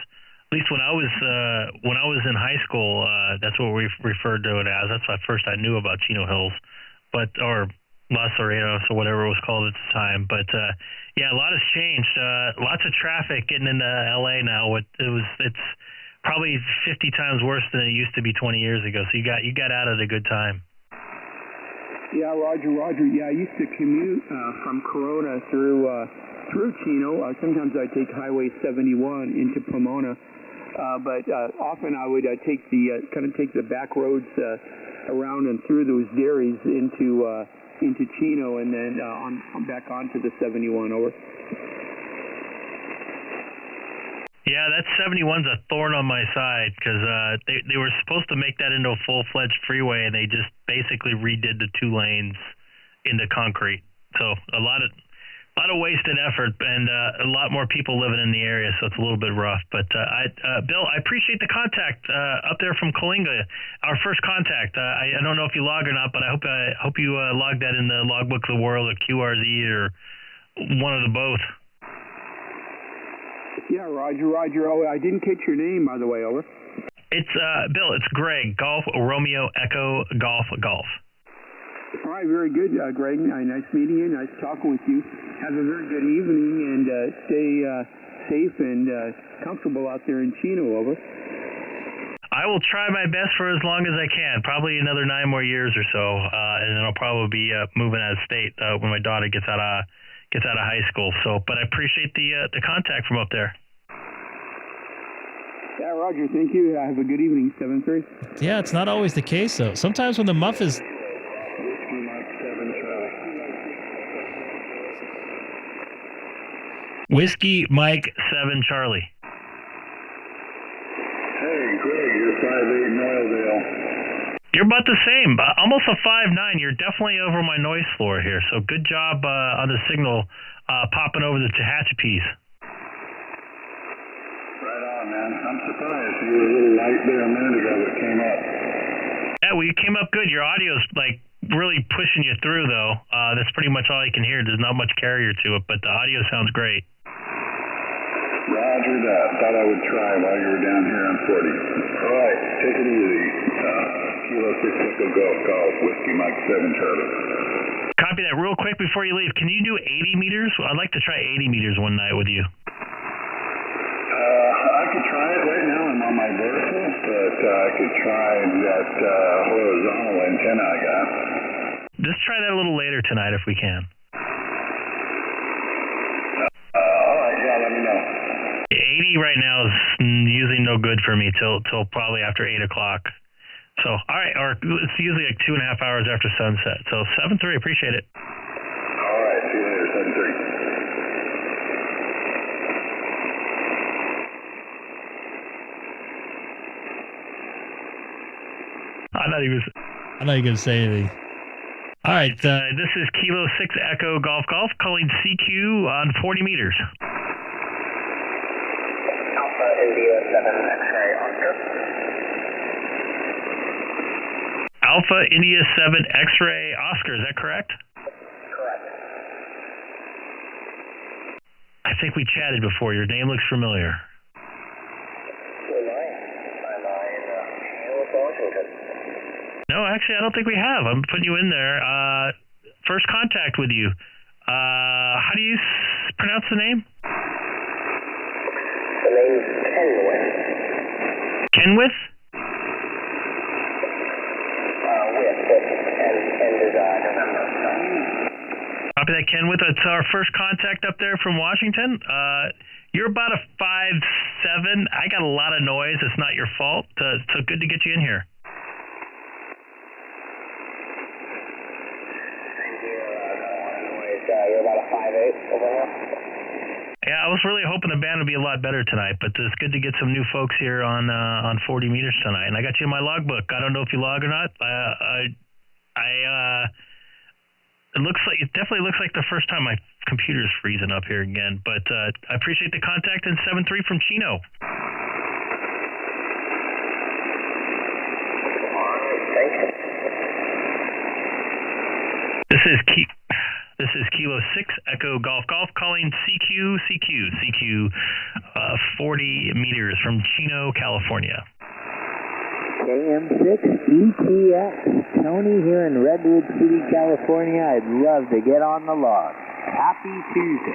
At least when I was in high school, that's what we referred to it as. That's what first I knew about Chino Hills, or Los Serenos or whatever it was called at the time. But yeah, a lot has changed. Lots of traffic getting into LA now. It's probably 50 times worse than it used to be 20 years ago. So you got out at a good time. Yeah, Roger. Yeah, I used to commute from Corona through Chino. Sometimes I'd take Highway 71 into Pomona, but often I would take the back roads around and through those dairies into Chino, and then back onto the 71. Over. Yeah, that 71's a thorn on my side because they were supposed to make that into a full-fledged freeway, and they just basically redid the 2 lanes into concrete. So a lot of wasted effort, and a lot more people living in the area, so it's a little bit rough. But Bill, I appreciate the contact up there from Coalinga, our first contact. I don't know if you log or not, but I hope you log that in the Logbook of the World or QRZ or one of the both. Yeah, Roger. Oh, I didn't catch your name, by the way. Over. It's Bill. It's Greg. Golf Romeo Echo Golf. All right, very good, Greg. Nice meeting you. Nice talking with you. Have a very good evening, and stay safe and comfortable out there in Chino. Over. I will try my best for as long as I can. Probably another 9 more years or so, and then I'll probably be moving out of state when my daughter gets out of high school. So, but I appreciate the contact from up there. Yeah, Roger. Thank you. Have a good evening. 7-3. Yeah, it's not always the case though. Sometimes when the muff is Whiskey Mike 7 Charlie. Hey, Greg, you're 5'8" Noildale. You're about the same, almost a 5'9". You're definitely over my noise floor here. So good job on the signal, popping over the Tehachapi's. Right on, man. I'm surprised you were a little light there a minute ago. It came up. Yeah, well, you came up good. Your audio's like really pushing you through, though. That's pretty much all you can hear. There's not much carrier to it, but the audio sounds great. Roger that. Thought I would try while you were down here on 40. All right, take it easy. Kilo 6 Echo Golf, Whiskey Mike 7 Charlie. Copy that real quick before you leave. Can you do 80 meters? I'd like to try 80 meters one night with you. I could try it right now. I'm on my vertical, but I could try that horizontal antenna I got. Just try that a little later tonight if we can. All right, yeah, let me know. 80 right now is usually no good for me till probably after 8 o'clock. So, all right, or it's usually like 2.5 hours after sunset. So 7-3, appreciate it. All right, see you later, 7-3. I'm not even going to say anything. All right. This is Kilo 6 Echo Golf calling CQ on 40 meters. Alpha India 7 X-ray Oscar. Alpha India 7 X-ray Oscar, is that correct? Correct. I think we chatted before. Your name looks familiar. Who am I? I'm in Washington. No, actually, I don't think we have. I'm putting you in there. First contact with you. How do you pronounce the name? The name's Kenwith. Kenwith? End is November. Copy that, Kenwith. It's our first contact up there from Washington. You're about a 5'7". I got a lot of noise. It's not your fault. So good to get you in here. You're about a 5'8" over here. Yeah, I was really hoping the band would be a lot better tonight, but it's good to get some new folks here on 40 meters tonight. And I got you in my logbook. I don't know if you log or not. It definitely looks like the first time I computer's freezing up here again. But I appreciate the contact in 7-3 from Chino. This is Kilo 6 Echo Golf Golf calling CQ 40 meters from Chino, California. KM6ETX, Tony here in Redwood City, California. I'd love to get on the log. Happy Tuesday.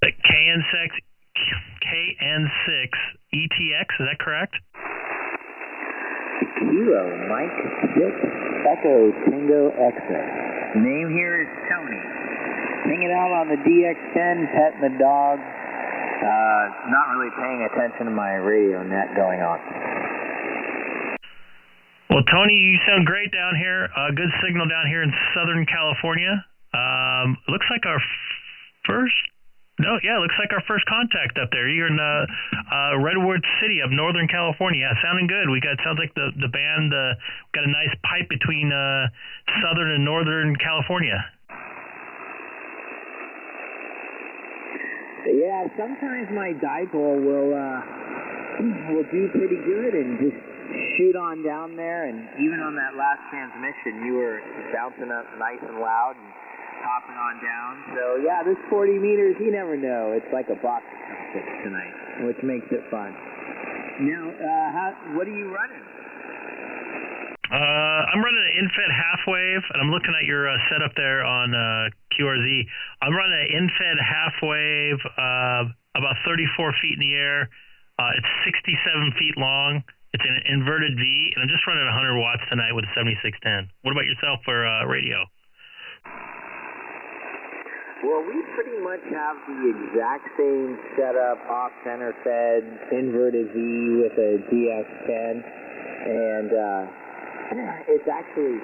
The KN6 ETX, is that correct? Kilo Mike 6 Echo Tango X-ray. Name here is Tony. Hanging out on the DX10, petting the dog. Not really paying attention to my radio net going on. Well, Tony, you sound great down here. Good signal down here in Southern California. Looks like our first contact up there. You're in Redwood City of Northern California. Yeah, sounding good. Sounds like the band got a nice pipe between Southern and Northern California. Yeah, sometimes my dipole will do pretty good and just shoot on down there, and even on that last transmission, you were bouncing up nice and loud and hopping on down. So yeah, this 40 meters, you never know. It's like a box of chopsticks tonight, which makes it fun. Now, what are you running? I'm running an infed half wave, and I'm looking at your setup there on QRZ. I'm running an infed half wave, about 34 feet in the air. It's 67 feet long. It's an inverted V, and I'm just running 100 watts tonight with a 7610. What about yourself for radio? Well, we pretty much have the exact same setup, off-center fed, inverted V with a DX10, and it's actually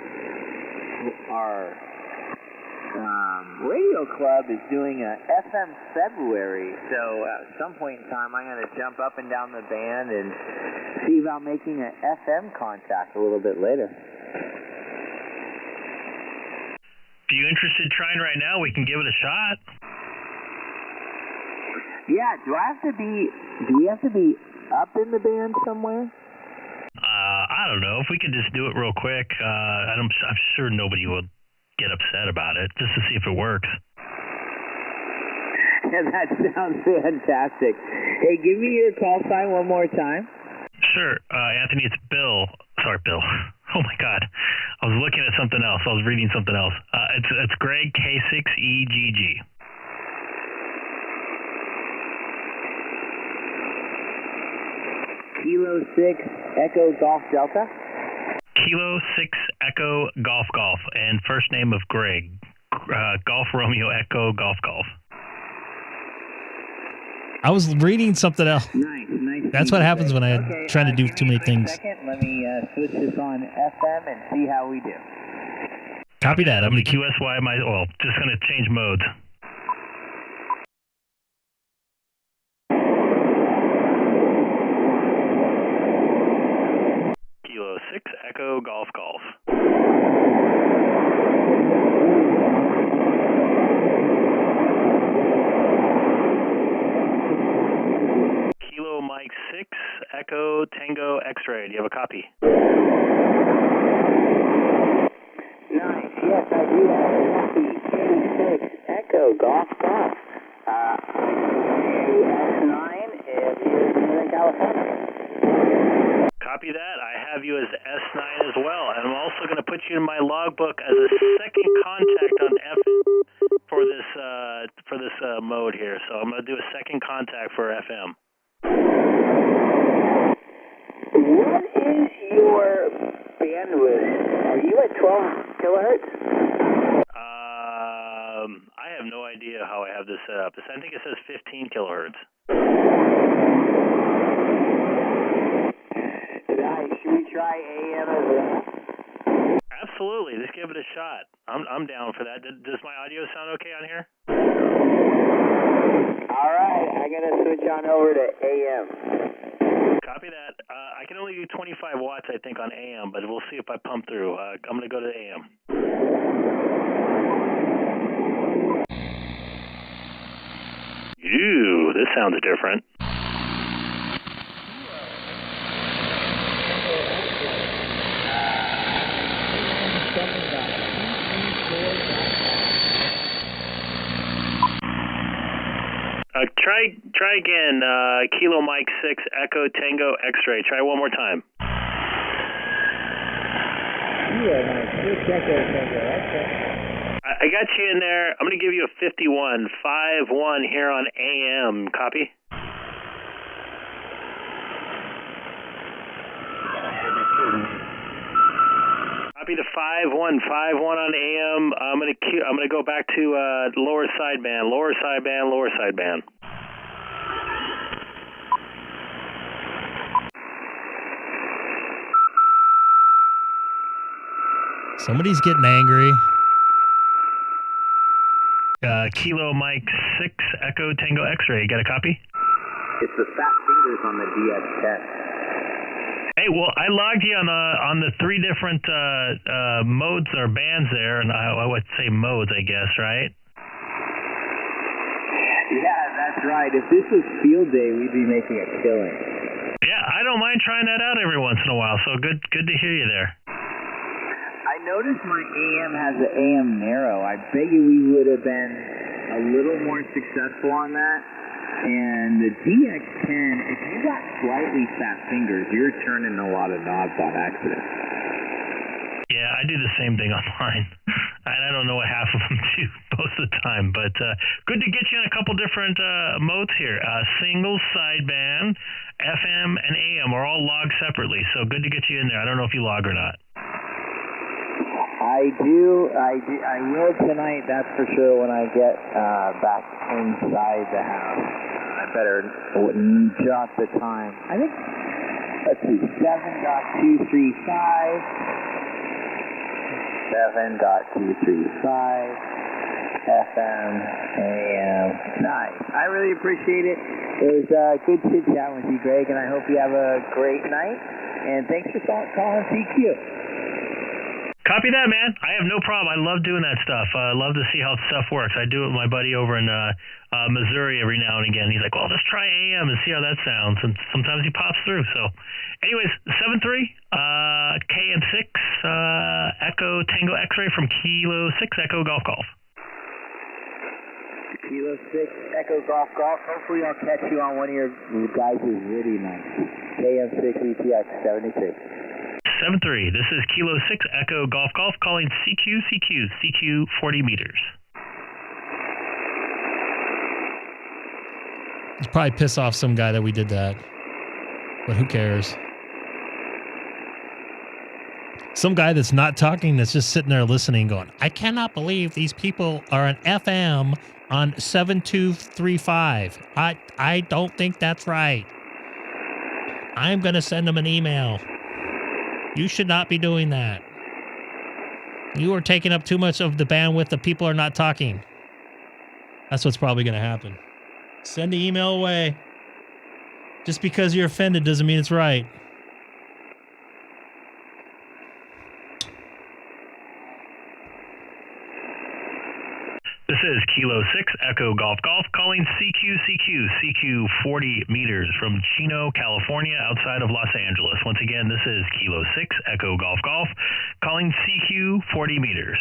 our radio club is doing a FM February, so at some point in time I'm going to jump up and down the band and see about making an FM contact a little bit later. If you're interested in trying right now, we can give it a shot. Yeah, do we have to be up in the band somewhere? I don't know. If we could just do it real quick, I'm sure nobody will get upset about it, just to see if it works. Yeah, that sounds fantastic. Hey, give me your call sign one more time. Sure, Anthony, it's Bill. Sorry, Bill. Oh my God, I was looking at something else. I was reading something else. It's Greg, K6EGG. Kilo 6 Echo Golf Delta. Kilo 6 Echo Golf Golf, and first name of Greg. Golf Romeo Echo Golf Golf. I was reading something else. Nice. That's what happens when I'm trying to do too many things. Let me switch this on FM and see how we do. Copy that. I'm going to QSY just going to change modes. Kilo 6 Echo Golf Golf. Kilo Mike 6 Echo Tango X-Ray. Do you have a copy? Nice. Yes, I do have a copy. K6 Echo Golf Golf. S9 is here in Northern California. Copy that. I have you as S9 as well, and I'm also going to put you in my logbook as a second contact on FM for this mode here. So I'm going to do a second contact for FM. What is your bandwidth? Are you at 12 kilohertz? I have no idea how I have this set up. I think it says 15 kilohertz. Nice. Should we try AM as well? Absolutely. Let's give it a shot. I'm down for that. Does my audio sound okay on here? All right. I'm going to switch on over to AM. Copy that. I can only do 25 watts, I think, on AM, but we'll see if I pump through. I'm going to go to AM. Ooh, this sounds different. Try again. Kilo Mike 6 Echo Tango X-ray. Try one more time. Kilo Mike 6 Echo Tango X-ray. I got you in there. I'm going to give you a 51 here on AM. Copy? Copy the 51 on AM. I'm going to go back to lower sideband. Somebody's getting angry. Kilo Mike 6 Echo Tango X-ray. Got a copy? It's the fat fingers on the DX10. Hey, well, I logged you on the three different modes or bands there, and I would say modes, I guess, right? Yeah, that's right. If this was field day, we'd be making a killing. Yeah, I don't mind trying that out every once in a while, so good to hear you there. I noticed my AM has an AM narrow. I bet you we would have been a little more successful on that. And the DX10, if you got slightly fat fingers, you're turning a lot of knobs on accident. Yeah, I do the same thing on mine. And I don't know what half of them do most of the time. But good to get you in a couple different modes here. Single, sideband, FM, and AM are all logged separately. So good to get you in there. I don't know if you log or not. I will tonight, that's for sure, when I get back inside the house. I better jot the time. I think, let's see, 7.235. 7.235. FM, AM. Nice. I really appreciate it. It was good chit chat with you, Greg, and I hope you have a great night. And thanks for calling CQ. Copy that, man. I have no problem. I love doing that stuff. I love to see how stuff works. I do it with my buddy over in Missouri every now and again. He's like, well, let's try AM and see how that sounds. And sometimes he pops through. So anyways, 7-3, KM6, Echo Tango X-ray from Kilo 6 Echo Golf Golf. Kilo 6 Echo Golf Golf. Hopefully I'll catch you on one of your guys' really nice. KM6 ETX 73. 7-3. This is Kilo 6 Echo Golf Golf calling CQ 40 meters. It's probably piss off some guy that we did that. But who cares? Some guy that's not talking, that's just sitting there listening going, I cannot believe these people are an FM on 7235. I don't think that's right. I'm going to send them an email. You should not be doing that. You are taking up too much of the bandwidth. The people are not talking. That's what's probably going to happen. Send the email away. Just because you're offended doesn't mean it's right. This is Kilo 6 Echo Golf Golf calling CQ 40 meters from Chino, California, outside of Los Angeles. Once again, this is Kilo 6 Echo Golf Golf calling CQ 40 meters.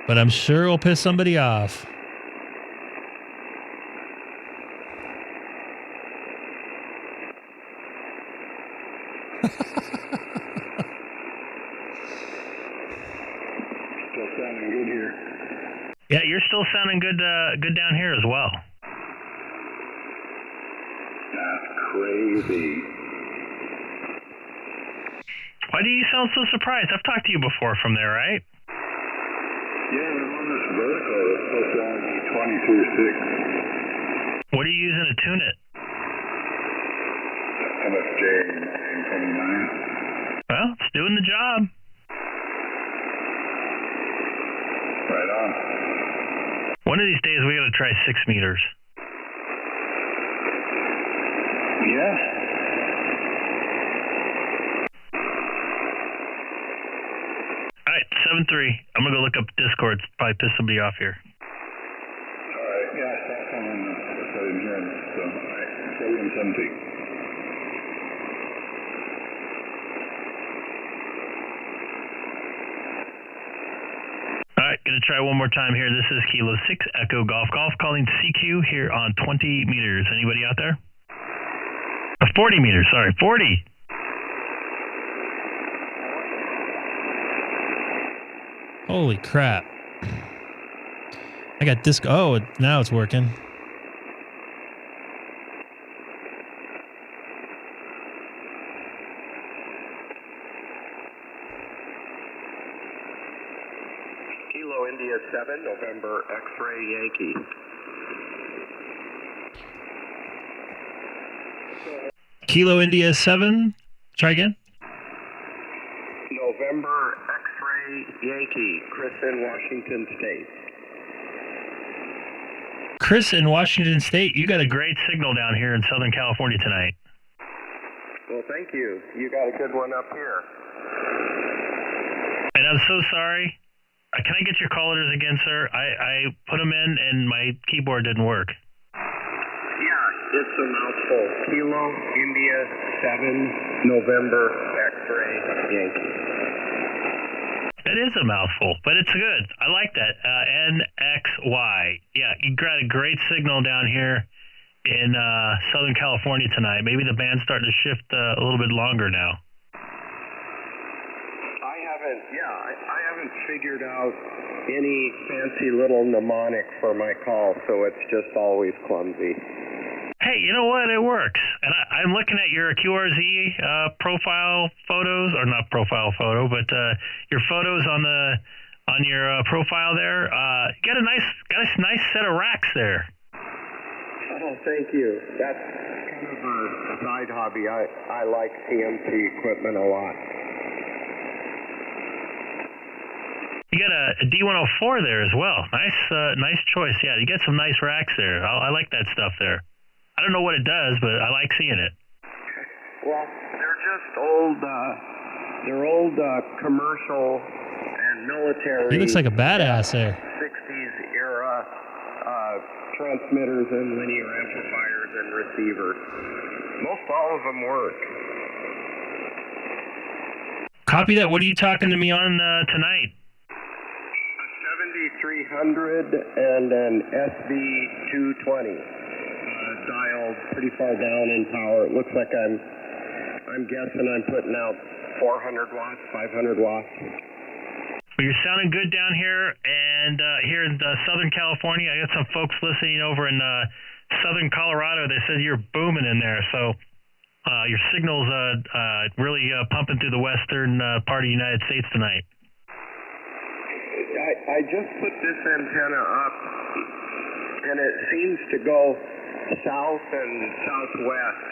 But I'm sure it'll piss somebody off. Still sounding good here. Yeah, you're still sounding good down here as well. That's crazy. Why do you sound so surprised? I've talked to you before from there, right? Yeah, I'm on this vertical. It's supposed to only be 20 through 6. What are you using to tune it? MFJ 929. Well, it's doing the job. Right on. One of these days we got to try 6 meters. Yeah. All right, 7-3. 213. I'm going to go look up Discord. It's probably piss somebody off here. All right. Yeah, I saw someone I didn't hear him. So, all right. Show him something. All right, going to try one more time here. This is Kilo 6 Echo Golf Golf calling CQ here on 20 meters. Anybody out there? 40 meters, sorry, 40. Holy crap. I got disc. Oh, now it's working. Kilo India 7, November X-ray Yankee. Kilo India 7. Try again. November X-ray Yankee, Chris in Washington State. Chris in Washington State, you got a great signal down here in Southern California tonight. Well, thank you. You got a good one up here. And I'm so sorry. Can I get your call letters again, sir? I put them in and my keyboard didn't work. Yeah, it's a mouthful. Kilo India 7, November X-ray Yankee. That is a mouthful, but it's good. I like that. NXY. Yeah, you got a great signal down here in Southern California tonight. Maybe the band's starting to shift a little bit longer now. I haven't figured out any fancy little mnemonic for my call, so it's just always clumsy. Hey, you know what? It works. And I'm looking at your QRZ profile photos, or not profile photo, but your photos on your profile there. You got a nice set of racks there. Oh, thank you. That's kind of a side hobby. I like CMC equipment a lot. You got a D104 there as well. Nice choice. Yeah, you got some nice racks there. I like that stuff there. I don't know what it does, but I like seeing it. Well, they're just old. They're old commercial and military. He looks like a badass there. 60s era transmitters and linear amplifiers and receivers. Most all of them work. Copy that. What are you talking to me on tonight? 7300 and an SB220, dialed pretty far down in power. It looks like I'm guessing I'm putting out 400 watts, 500 watts. Well, you're sounding good down here, and here in Southern California, I got some folks listening over in Southern Colorado. They said you're booming in there, so your signal's really pumping through the western part of the United States tonight. I just put this antenna up, and it seems to go south and southwest.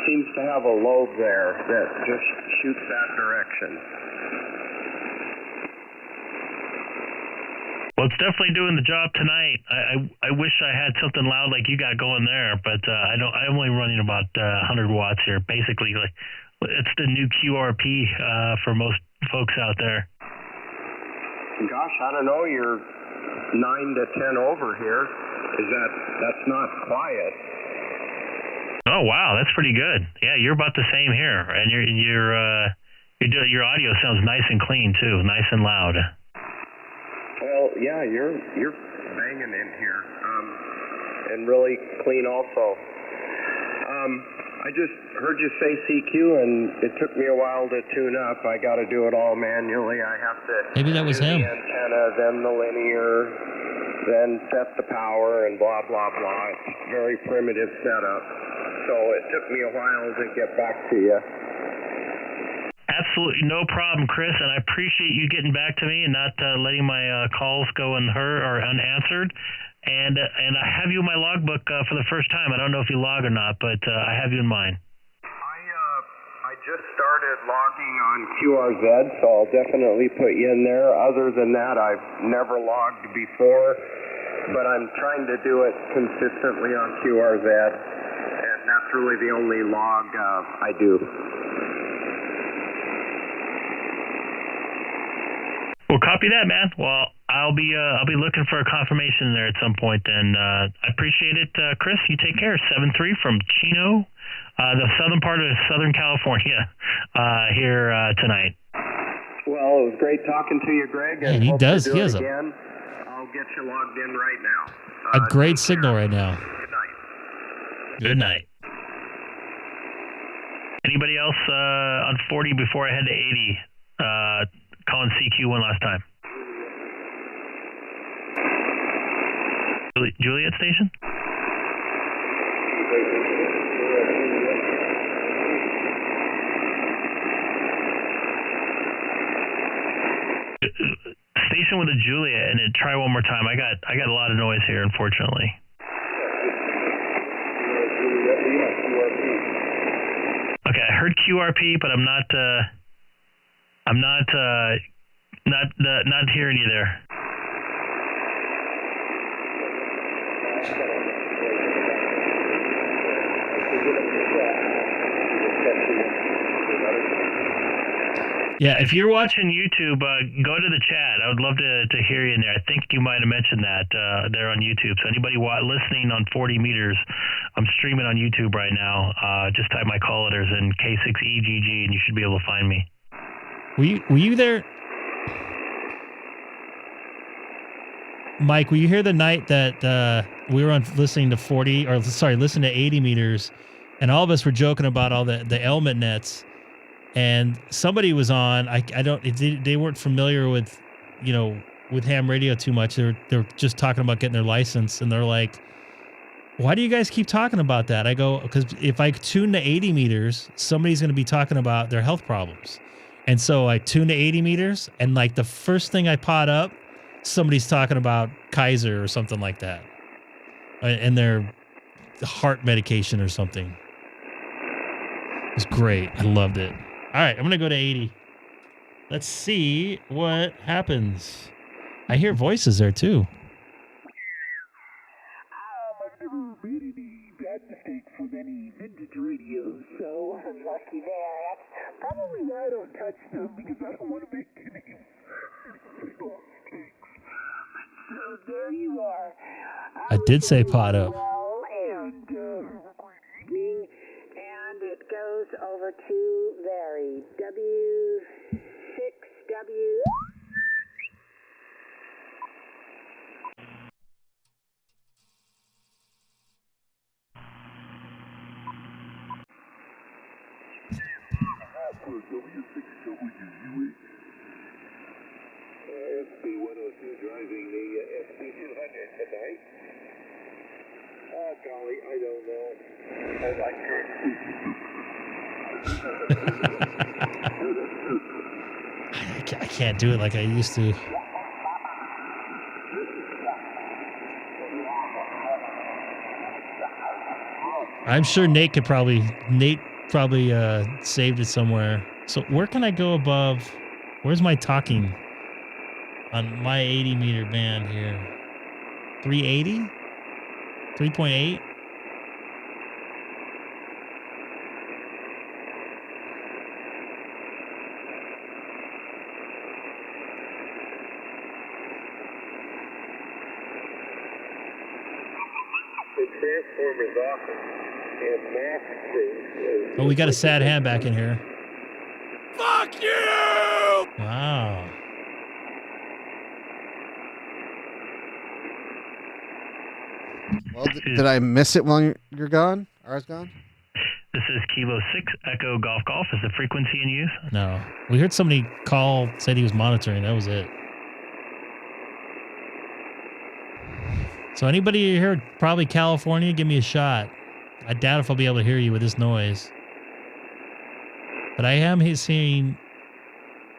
Seems to have a lobe there that just shoots that direction. Well, it's definitely doing the job tonight. I wish I had something loud like you got going there, but I don't. I'm only running about 100 watts here. Basically, like it's the new QRP for most folks out there. Gosh, I don't know. You're 9 to 10 over here. That's not quiet? Oh wow, that's pretty good. Yeah, you're about the same here, and your audio sounds nice and clean too, nice and loud. Well, yeah, you're banging in here, and really clean also. I just heard you say CQ, and it took me a while to tune up. I got to do it all manually. I have to Maybe that was do him. the antenna, then the linear, then set the power, and blah, blah, blah. It's a very primitive setup. So it took me a while to get back to you. Absolutely no problem, Chris, and I appreciate you getting back to me and not letting my calls go unanswered. And I have you in my logbook for the first time. I don't know if you log or not, but I have you in mind. I just started logging on QRZ, so I'll definitely put you in there. Other than that, I've never logged before, but I'm trying to do it consistently on QRZ, and that's really the only log I do. Well, Well, copy that, man. Well, I'll be looking for a confirmation there at some point. Then I appreciate it, Chris. You take care. 7-3 from Chino, the southern part of Southern California, here tonight. Well, it was great talking to you, Greg. And he does. He has again. I'll get you logged in right now. a great signal right now. Good night. Good night. Anybody else on 40 before I head to 80? Calling CQ one last time. Juliet station? Station with a Juliet, and then try one more time. I got a lot of noise here, unfortunately. Okay, I heard QRP, but I'm not hearing you there. Yeah, if you're watching YouTube, go to the chat. I would love to hear you in there. I think you might have mentioned that there on YouTube. So anybody listening on 40 meters, I'm streaming on YouTube right now. Just type my call letters in K6EGG, and you should be able to find me. Were you there, Mike? Were you here the night that we were on listening to 80 meters, and all of us were joking about all the element nets? And somebody was on. They weren't familiar with, with ham radio too much. They're just talking about getting their license, and they're like, "Why do you guys keep talking about that?" I go, "Because if I tune to 80 meters, somebody's going to be talking about their health problems." And so I tune to 80 meters, and like the first thing I pot up, somebody's talking about Kaiser or something like that, and their heart medication or something. It was great. I loved it. All right, I'm going to go to 80. Let's see what happens. I hear voices there, too. I've never made any bad mistakes with any vintage radios, so I'm lucky there. Probably why I don't touch them, because I don't want to make any fatal mistakes. So there you are. I did say pot up. And it goes over to Very W6W. SB102 driving the SB200 tonight. Oh, golly, I don't know. I like her. I can't do it like I used to. I'm sure Nate probably saved it somewhere. So where can I go above? Where's my talking on my 80 meter band here? 380? 3.8? The transformer's awesome. And Max thinks... Oh, we got a sad hand back in here. Fuck you! Wow. Well, did I miss it while you're gone? Or I was gone? This is Kilo 6 Echo Golf Golf. Is the frequency in use? No. We heard somebody call, said he was monitoring. That was it. So anybody here, probably California, give me a shot. I doubt if I'll be able to hear you with this noise. But I am seeing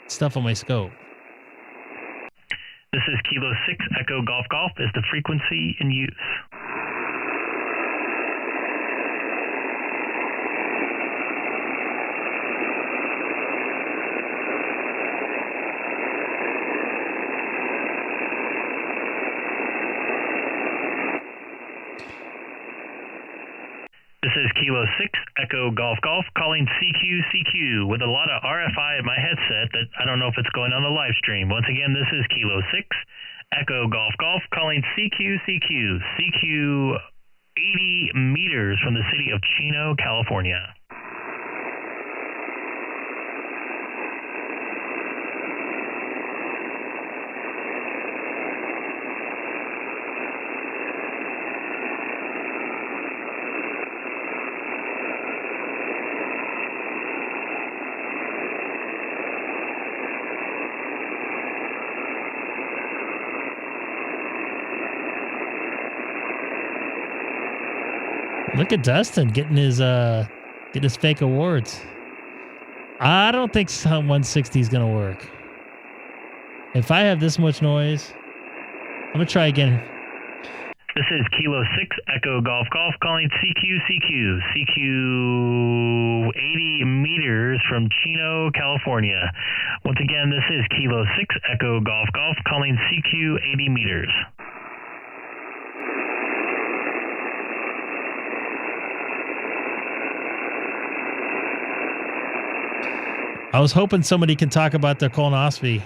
stuff on my scope. This is Kilo 6 Echo Golf Golf. Is the frequency in use? This is Kilo 6 Echo Golf Golf calling CQ with a lot of RFI at my headset that I don't know if it's going on the live stream. Once again, this is Kilo 6 Echo Golf Golf calling CQ 80 meters from the city of Chino, California. Look at Dustin getting his fake awards. I don't think 160 is gonna work. If I have this much noise, I'm gonna try again. This is Kilo 6 Echo Golf Golf calling CQ 80 meters from Chino, California. Once again, this is Kilo 6 Echo Golf Golf calling CQ 80 meters. I was hoping somebody can talk about their colonoscopy,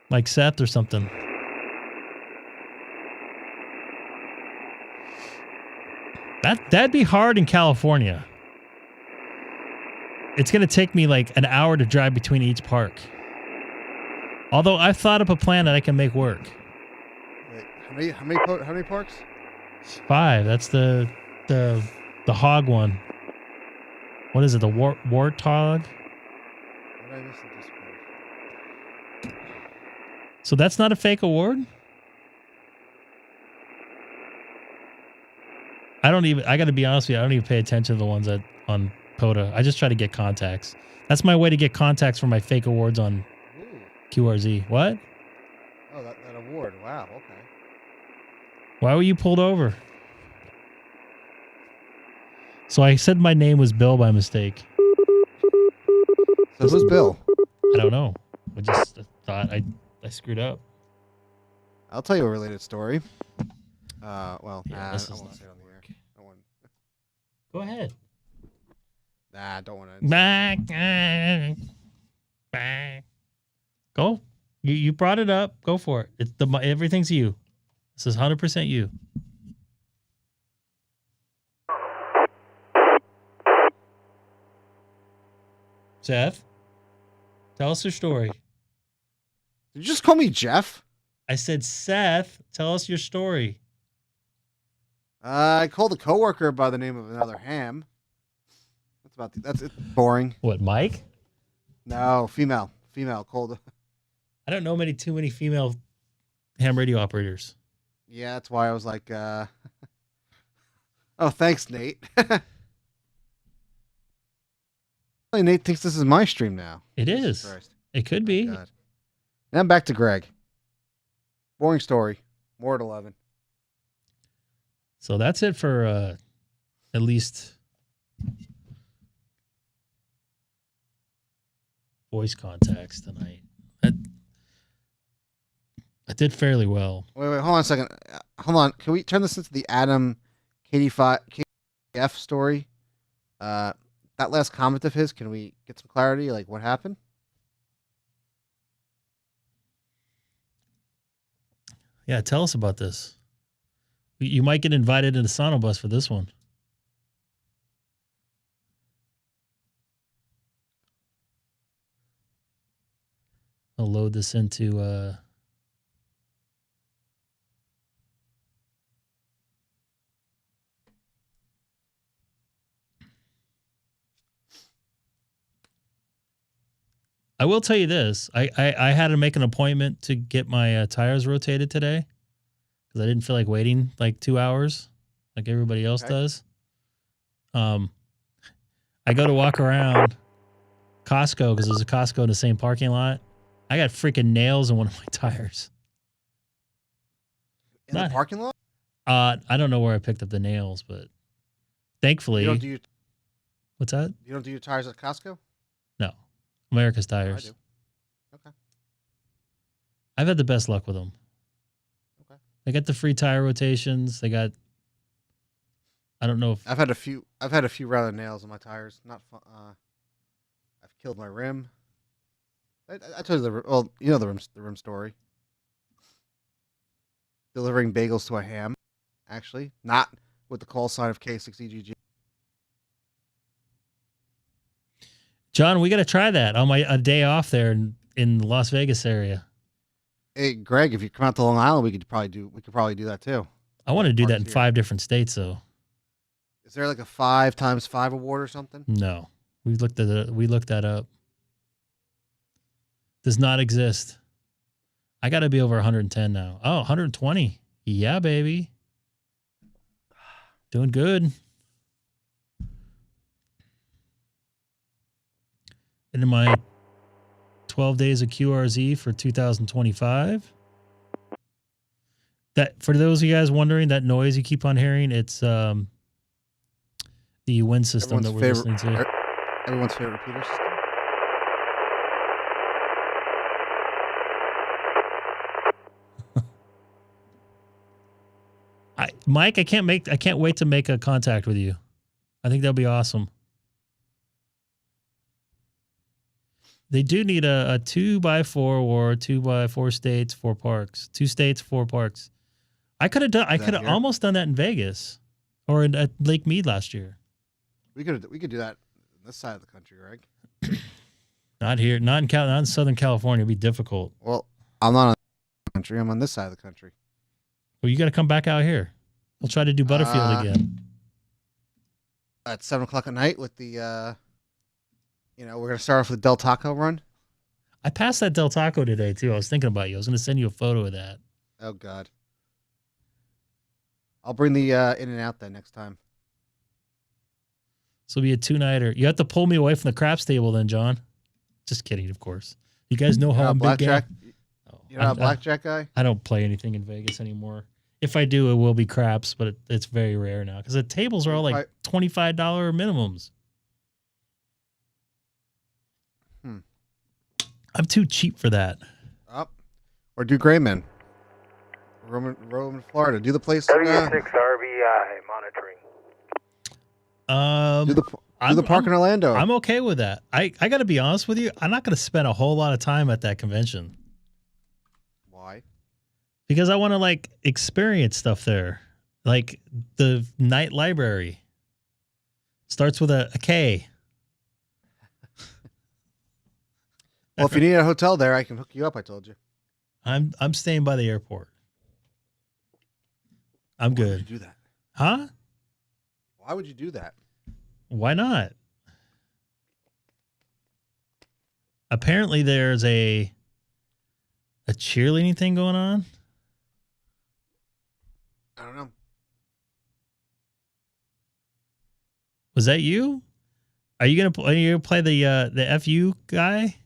like Seth or something. That'd be hard in California. It's gonna take me like an hour to drive between each park. Although I've thought up a plan that I can make work. Wait, how many parks? 5. That's the hog one. What is it? The warthog? What did I miss in Discord? So that's not a fake award? I got to be honest with you, I don't even pay attention to the ones on POTA. I just try to get contacts. That's my way to get contacts for my fake awards on QRZ. What? Oh, that award. Wow, okay. Why were you pulled over? So I said my name was Bill by mistake. So who's Bill? I don't know. I just thought I screwed up. I'll tell you a related story. Well, Yeah, I this won't is not say it on the air. I won't. Go ahead. Nah, I don't want to. Go. You brought it up. Go for it. Everything's you. This is 100% you. Seth, tell us your story. Did you just call me Jeff? I said, Seth, tell us your story. I called a coworker by the name of another ham. That's it's boring. What, Mike? No, female. Called. I don't know too many female ham radio operators. Yeah, that's why I was like, oh, thanks, Nate. Nate thinks this is my stream now. It is. Christ. It could be. God. Now back to Greg. Boring story. More at 11. So that's it for at least voice contacts tonight. I did fairly well. Wait, hold on a second. Hold on. Can we turn this into the Adam KF story? That last comment of his, can we get some clarity? Like, what happened? Yeah, tell us about this. You might get invited into Sonobus for this one. I'll load this into I will tell you this. I had to make an appointment to get my tires rotated today because I didn't feel like waiting like 2 hours like everybody else does. I go to walk around Costco because there's a Costco in the same parking lot. I got freaking nails in one of my tires. In the parking lot? I don't know where I picked up the nails, but thankfully. What's that? You don't do your tires at Costco? No. America's Tires. I do. Okay. I've had the best luck with them. Okay. They got the free tire rotations. They got I don't know if I've had a few rounded nails on my tires. Not fun. I've killed my rim. I told you the rim story. Delivering bagels to a ham, actually, not with the call sign of K6EGG. John, we got to try that on a day off there in the Las Vegas area. Hey, Greg, if you come out to Long Island, we could probably do that too. I want to do that in 5 different states, though. Is there like a 5x5 award or something? No, we looked that up. Does not exist. I got to be over 110 now. Oh, 120. Yeah, baby. Doing good. And in my 12 days of QRZ for 2025. That, for those of you guys wondering, that noise you keep on hearing, it's the wind system that we're listening to. Everyone's favorite repeater system. Mike, I can't wait to make a contact with you. I think that'll be awesome. They do need a 2x4 or 2x4 states, 4 parks. 2 states, 4 parks. I could have almost done that in Vegas or at Lake Mead last year. We could do that on this side of the country, Greg. Not here, not in Southern California. It'd be difficult. Well, I'm not on the country. I'm on this side of the country. Well, you got to come back out here. We'll try to do Butterfield again. At 7:00 at night with the, we're going to start off with the Del Taco run. I passed that Del Taco today, too. I was thinking about you. I was going to send you a photo of that. Oh, God. I'll bring the In-N-Out then next time. This will be a 2-nighter. You have to pull me away from the craps table then, John. Just kidding, of course. You guys know how I'm big game. You're not a blackjack guy? I don't play anything in Vegas anymore. If I do, it will be craps, but it's very rare now because the tables are all like $25 minimums. I'm too cheap for that. Or do Grayman. Rome, Florida. Do the place. W6 RBI monitoring. Do the park in Orlando. I'm okay with that. I got to be honest with you. I'm not going to spend a whole lot of time at that convention. Why? Because I want to experience stuff there. Like the night library. Starts with a K. Well, if you need a hotel there, I can hook you up, I told you. I'm staying by the airport. I'm good. Why would you do that? Huh? Why would you do that? Why not? Apparently there's a cheerleading thing going on. I don't know. Was that you? Are you gonna play the FU guy?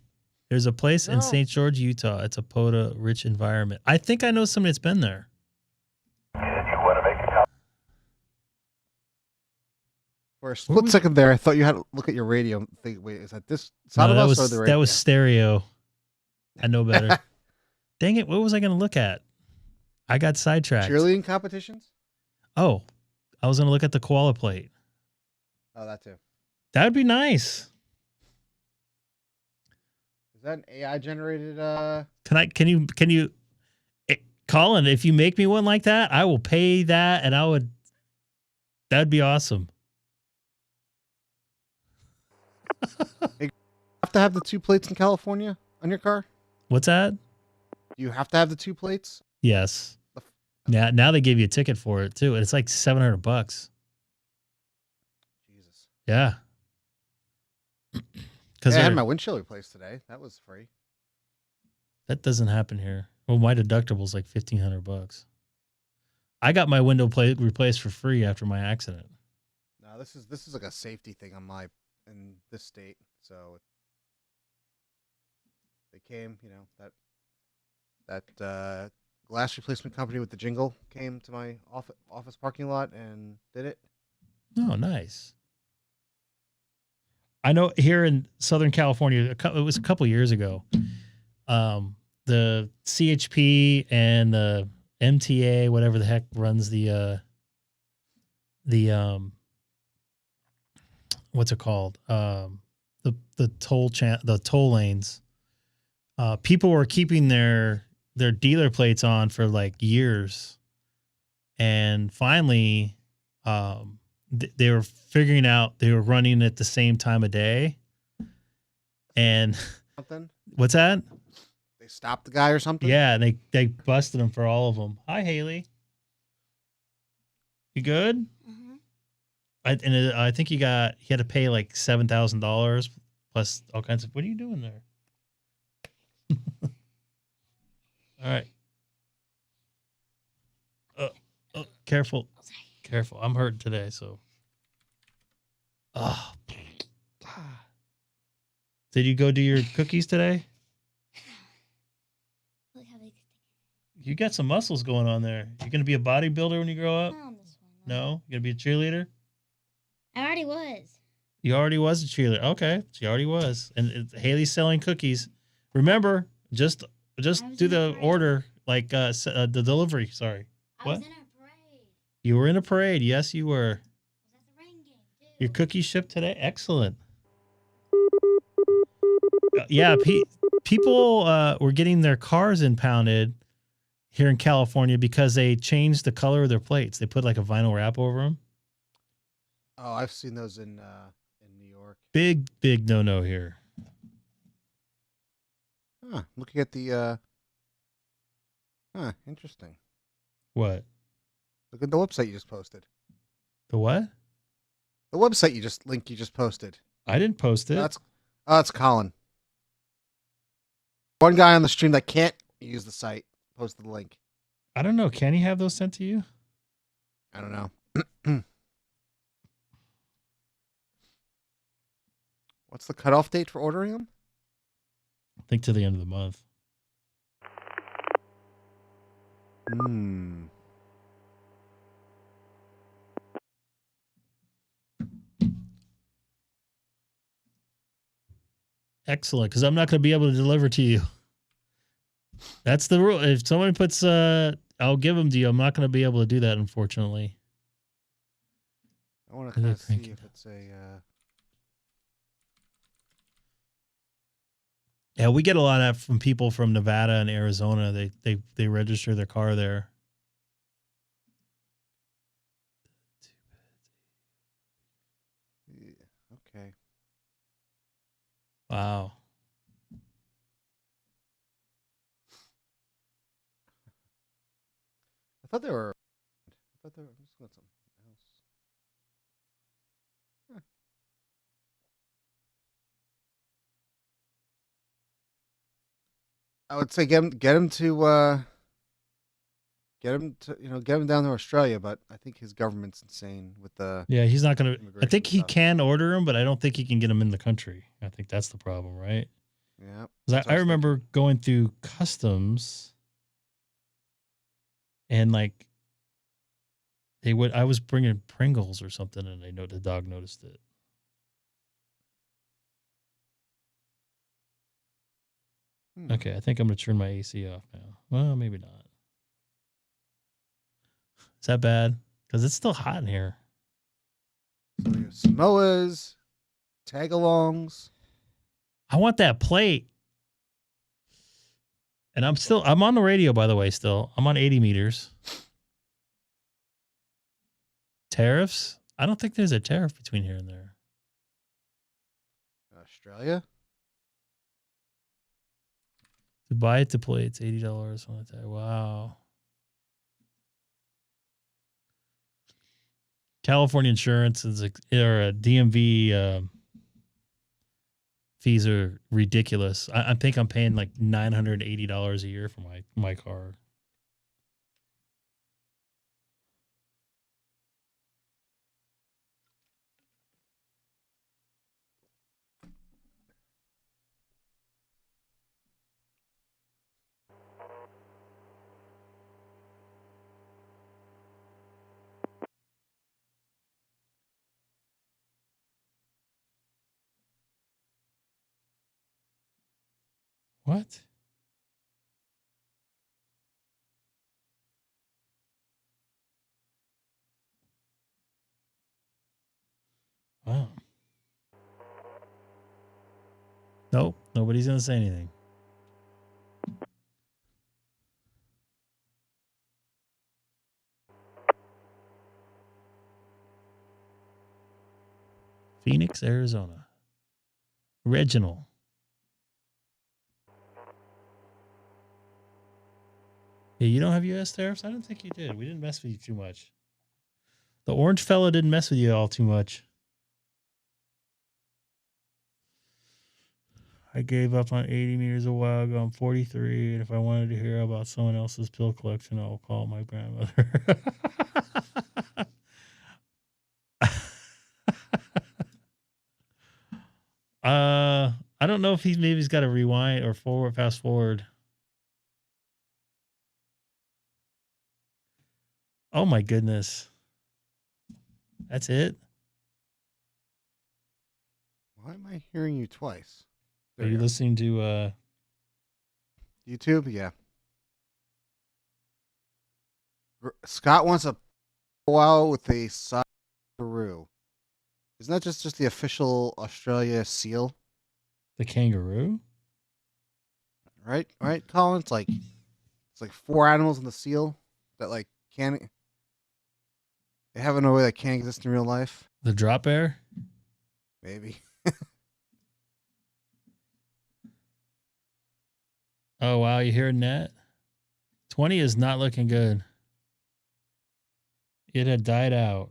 There's a place in St. George, Utah. It's a POTA-rich environment. I think I know somebody that's been there. For a split second there, I thought you had to look at your radio and think, wait, is that this side of us or the radio? That was stereo. I know better. Dang it, what was I going to look at? I got sidetracked. Cheerleading competitions? Oh, I was going to look at the koala plate. Oh, that too. That would be nice. Is that an AI generated? Can you, Colin? If you make me one like that, I will pay that, and that'd be awesome. You have to have the 2 plates in California on your car? What's that? You have to have the 2 plates? Yes. Now they give you a ticket for it too, and it's like $700. Jesus. Yeah. I had my windshield replaced today. That was free. That doesn't happen here. Well, my deductible's like $1,500. I got my window plate replaced for free after my accident. No, this is like a safety thing in this state. So they came, that glass replacement company with the jingle came to my office parking lot and did it. Oh, nice. I know here in Southern California, it was a couple years ago, the CHP and the MTA, whatever the heck runs the what's it called? The toll lanes. People were keeping their dealer plates on for like years, and finally, they were figuring out they were running at the same time of day. And Something? what's that? They stopped the guy or something? Yeah, and they busted him for all of them. Hi, Haley. You good? I think he had to pay like $7,000 plus all kinds of. What are you doing there? All right. Careful. Careful. I'm hurting today, so. Oh. Did you go do your cookies today? You got some muscles going on there. You're going to be a bodybuilder when you grow up? No? You're going to be a cheerleader? I already was. You already was a cheerleader. Okay. She already was. And Haley's selling cookies. Remember, just do the order, like the delivery. Sorry. I was in a parade. You were in a parade. Yes, you were. I was at the rain game, too. Your cookies shipped today? Excellent. Yeah, people were getting their cars impounded here in California because they changed the color of their plates. They put like a vinyl wrap over them. Oh, I've seen those in New York. Big no here. Huh. Looking at the interesting. What? Look at the website you just posted. The what? The website you just posted. I didn't post it. It's Colin. One guy on the stream that can't use the site posted the link. I don't know. Can he have those sent to you? I don't know. What's the cutoff date for ordering them? I think to the end of the month. Excellent, because I'm not going to be able to deliver to you. That's the rule. If someone puts, I'll give them to you. I'm not going to be able to do that, unfortunately. I want to kind of see if it's a... Yeah, we get a lot of from people from Nevada and Arizona. They register their car there. Yeah, okay. Wow. I thought they were. I'm just looking at something else. Huh. I would say get him down to Australia, but I think his government's insane with the. Yeah, he's not going to. I think he can order them, but I don't think he can get them in the country. I think that's the problem, right? Yeah. 'Cause I remember going through customs, and like I was bringing Pringles or something, and the dog noticed it. Okay, I think I'm going to turn my AC off now. Well, maybe not. Is that bad? Because it's still hot in here. So we have Samoas, tag-alongs. I want that plate. And I'm on the radio, by the way, still. I'm on 80 meters. Tariffs? I don't think there's a tariff between here and there. Australia? To buy it to play, it's $80 on the tag. Wow. California insurance or a DMV fees are ridiculous. I think I'm paying like $980 a year for my car. What? Wow. Nope. Nobody's going to say anything. Phoenix, Arizona. Reginald. Yeah, you don't have U.S. tariffs? I don't think you did. We didn't mess with you too much. The orange fella didn't mess with you all too much. I gave up on 80 meters a while ago. I'm 43, and if I wanted to hear about someone else's pill collection, I'll call my grandmother. I don't know if he's got to rewind or fast forward. Oh my goodness. That's it? Why am I hearing you twice? Are you listening to YouTube? Yeah. Scott wants a powwow with a kangaroo. Isn't that just the official Australia seal? the kangaroo? Right, Colin. It's like 4 animals in the seal that like can't. They have no way that can't exist in real life. The drop bear? Maybe. Oh wow, you hearing that? 20 is not looking good. It had died out.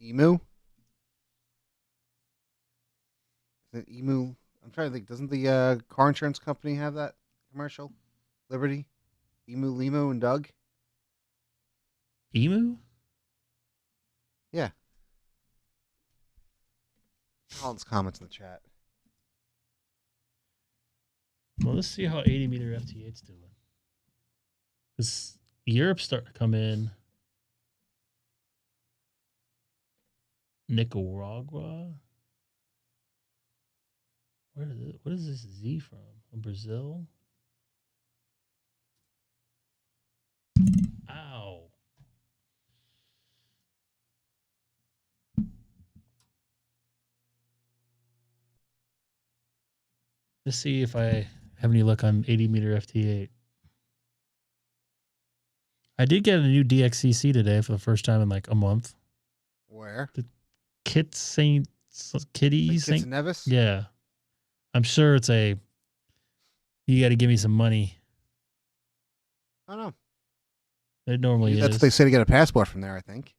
Emu? Is it Emu? I'm trying to think. Doesn't the car insurance company have that commercial? Liberty? Emu, Limo, and Doug? Emu? Yeah. Colin's comments in the chat. Well, let's see how 80 meter FT8's doing. Because Europe's starting to come in. Nicaragua. What is this Z from? Brazil? Ow. Let's see if I have any luck on 80 meter FT8. I did get a new DXCC today for the first time in like a month. Where? The Kit Saint Kitty Saint Nevis? Yeah. I'm sure it's you got to give me some money. I don't know. It normally That's is. what they say to get a passport from there, I think.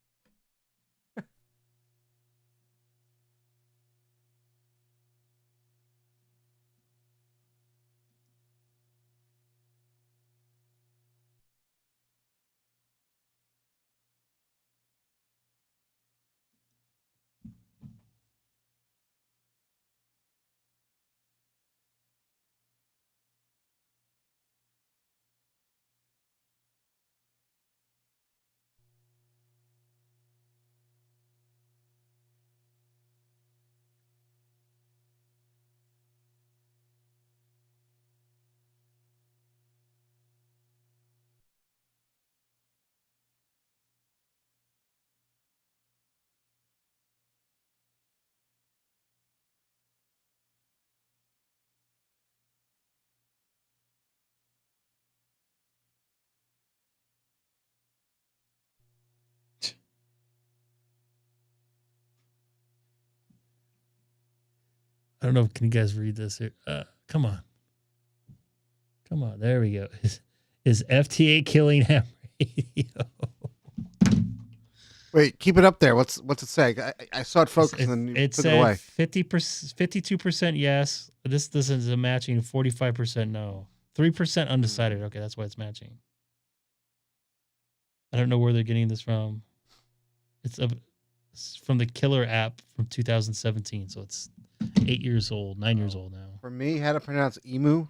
I don't know. Can you guys read this here? Come on. Come on. There we go. Is FT8 killing ham radio? Wait, keep it up there. What's it say? I saw it focus and then you took it away. 52% yes. This is a matching 45% no. 3% undecided. Okay, that's why it's matching. I don't know where they're getting this from. It's from the Killer app from 2017, so it's 8 years old, 9 years old now. For me, how to pronounce emu?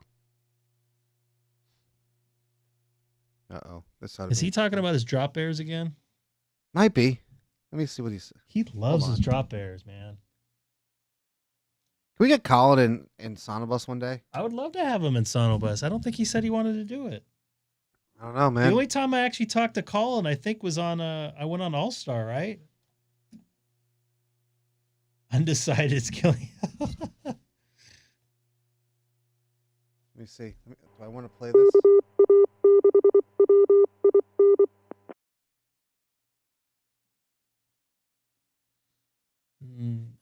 Uh-oh. Is he talking about his drop bears again? Might be. Let me see what he said. He loves his drop bears, man. we get Colin in Sonobus one day? I would love to have him in Sonobus. I don't think he said he wanted to do it. I don't know, man. The only time I actually talked to Colin, I think, was on I went on Allstar, right? Undecided is killing. Let me see. Do I want to play this?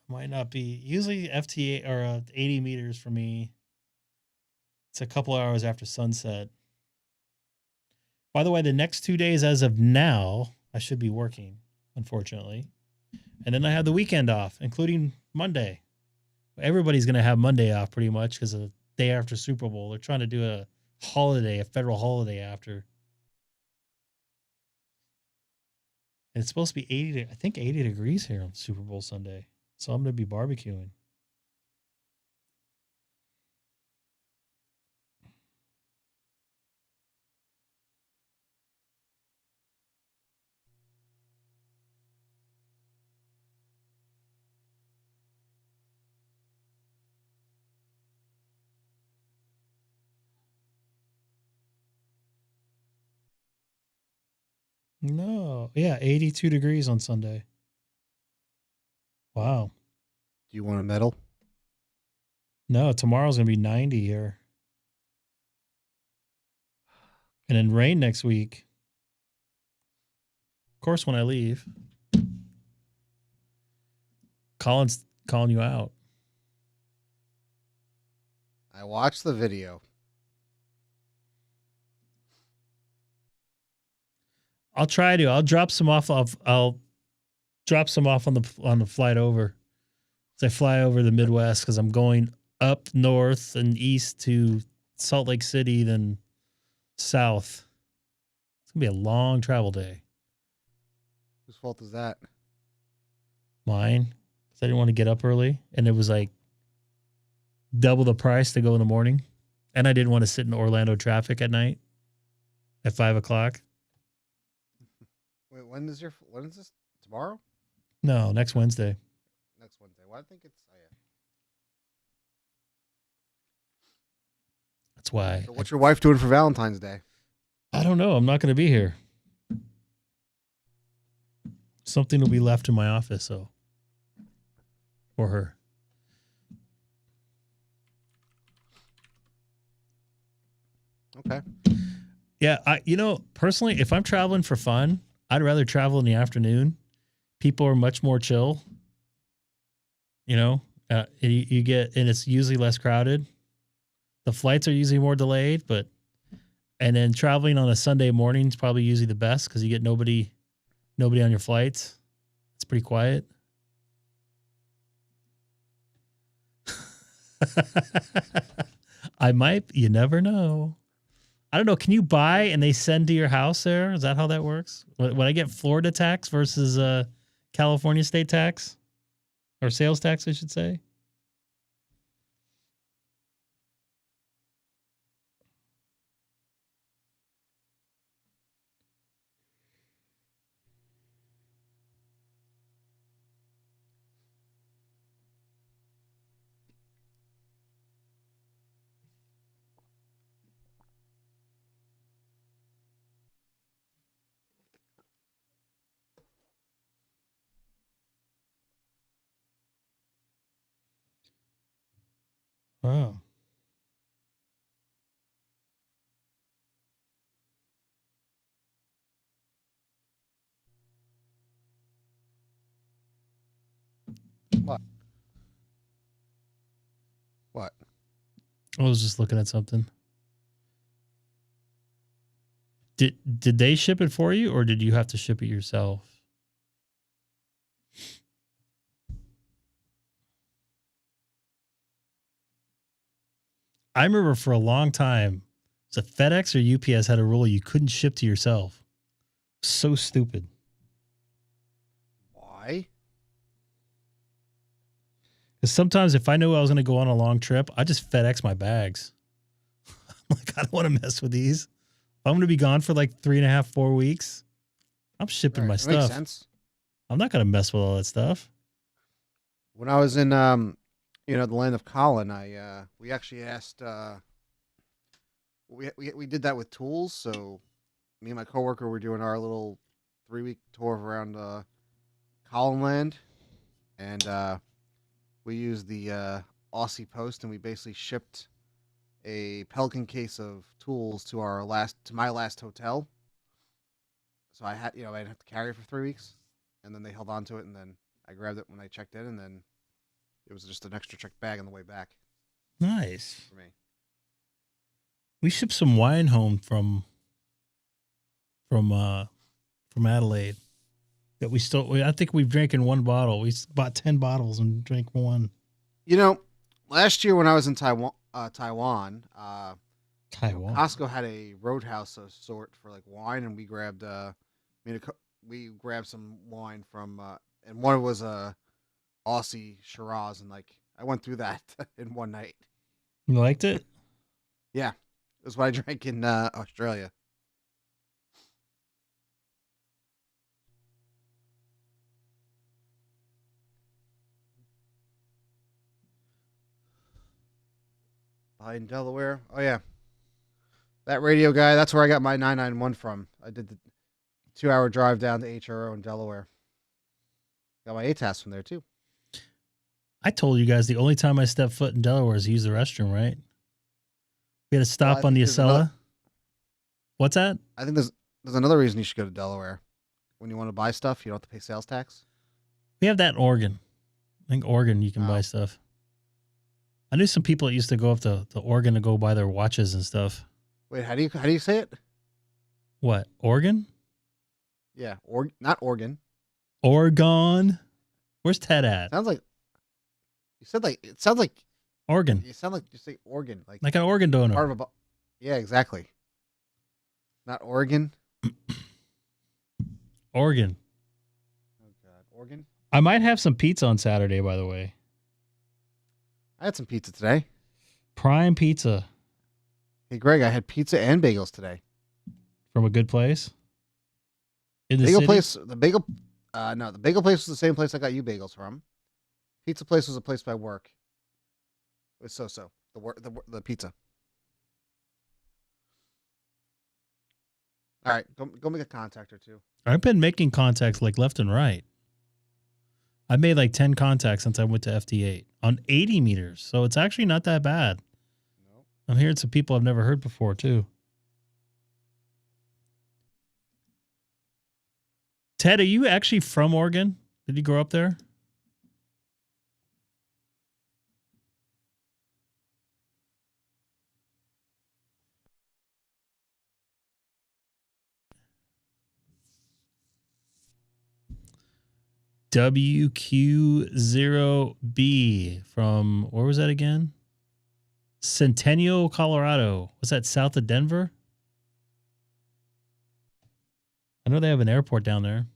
Might not be. Usually FT8 or 80 meters for me. It's a couple hours after sunset. By the way, the next 2 days as of now, I should be working, unfortunately. And then I have the weekend off, including Monday. Everybody's going to have Monday off pretty much because of the day after Super Bowl. They're trying to do a holiday, a federal holiday after. And it's supposed to be 80 degrees here on Super Bowl Sunday. So I'm going to be barbecuing. No. Yeah, 82 degrees on Sunday. Wow. Do you want a medal? No, tomorrow's going to be 90 here. And then rain next week. Of course, when I leave. Colin's calling you out. I watched the video. I'll try to. I'll drop some off. I'll drop some off on the flight over. As I fly over the Midwest, because I'm going up north and east to Salt Lake City, then south. It's gonna be a long travel day. Whose fault is that? Mine, because I didn't want to get up early, and it was like double the price to go in the morning, and I didn't want to sit in Orlando traffic at night at 5 o'clock. Wait, when is this? Tomorrow? No, next Wednesday. Next Wednesday. Well, I think it's. Oh, yeah. That's why. So what's your wife doing for Valentine's Day? I don't know. I'm not going to be here. Something will be left in my office, so for her. Okay. Yeah, personally, if I'm traveling for fun, I'd rather travel in the afternoon. People are much more chill. You get, and it's usually less crowded. The flights are usually more delayed, and then traveling on a Sunday morning is probably usually the best because you get nobody on your flights. It's pretty quiet. You never know. I don't know. Can you buy and they send to your house there? Is that how that works? When I get Florida tax versus California state tax or sales tax, I should say. Wow. What? I was just looking at something. Did they ship it for you or did you have to ship it yourself? I remember for a long time, was it FedEx or UPS had a rule you couldn't ship to yourself. So stupid. Why? Because sometimes if I knew I was going to go on a long trip, I just FedEx my bags. I'm like, I don't want to mess with these. If I'm going to be gone for like 3.5, 4 weeks, I'm shipping my That stuff. makes sense. I'm not going to mess with all that stuff. When I was in You know, the land of Colin. We actually asked. We did that with tools. So me and my coworker were doing our little 3-week tour around Colin land, and we used the Aussie Post, and we basically shipped a Pelican case of tools to my last hotel. So I didn't have to carry it for 3 weeks, and then they held on to it, and then I grabbed it when I checked in, and then it was just an extra checked bag on the way back. Nice. For me. We shipped some wine home from Adelaide. That I think we've drank in one bottle. We bought 10 bottles and drank one. You know, last year when I was in Taiwan, Costco had a Roadhouse sort for like wine, and we grabbed we grabbed some wine from and one was a Aussie Shiraz, and like I went through that in one night. You liked it? Yeah, it was what I drank in Australia. In Delaware. Oh yeah, that radio guy. That's where I got my 991 from. I did the 2-hour drive down to HRO in Delaware. Got my ATAS from there too. I told you guys the only time I stepped foot in Delaware is to use the restroom, right? We had to stop on the Acela. What's that? I think there's another reason you should go to Delaware. When you want to buy stuff, you don't have to pay sales tax. We have that in Oregon. I think Oregon you can buy stuff. I knew some people that used to go up to Oregon to go buy their watches and stuff. Wait, how do you say it? What? Oregon? Yeah, not Oregon. Oregon. Where's Ted at? Sounds like it sounds like Oregon. You sound like you say Oregon, like an organ donor. Part of yeah, exactly. Not Oregon. Oregon. Oh God, Oregon. I might have some pizza on Saturday, by the way. I had some pizza today. Prime Pizza. Hey, Greg, I had pizza and bagels today. From a good place? In the bagel city? place, the bagel place was the same place I got you bagels from. Pizza place was a place by work. It was so-so. The pizza. All right, go make a contact or two. I've been making contacts like left and right. I made like 10 contacts since I went to FT8 on 80 meters. So it's actually not that bad. Nope. I'm hearing some people I've never heard before too. Ted, are you actually from Oregon? Did you grow up there? WQ0B from, where was that again? Centennial, Colorado. Was that south of Denver? I know they have an airport down there.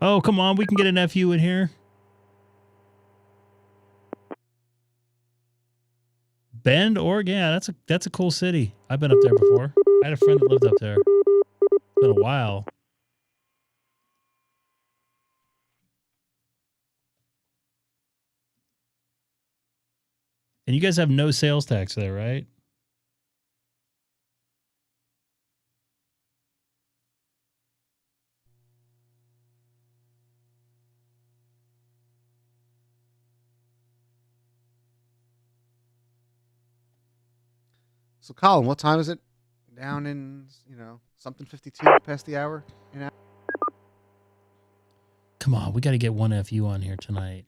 Oh, come on. We can get an FU in here. Bend, Oregon. Yeah, that's a cool city. I've been up there before. I had a friend that lived up there. It's been a while. And you guys have no sales tax there, right? So, Colin, what time is it? Down in, something 52 past the hour? Come on, we got to get one FU on here tonight.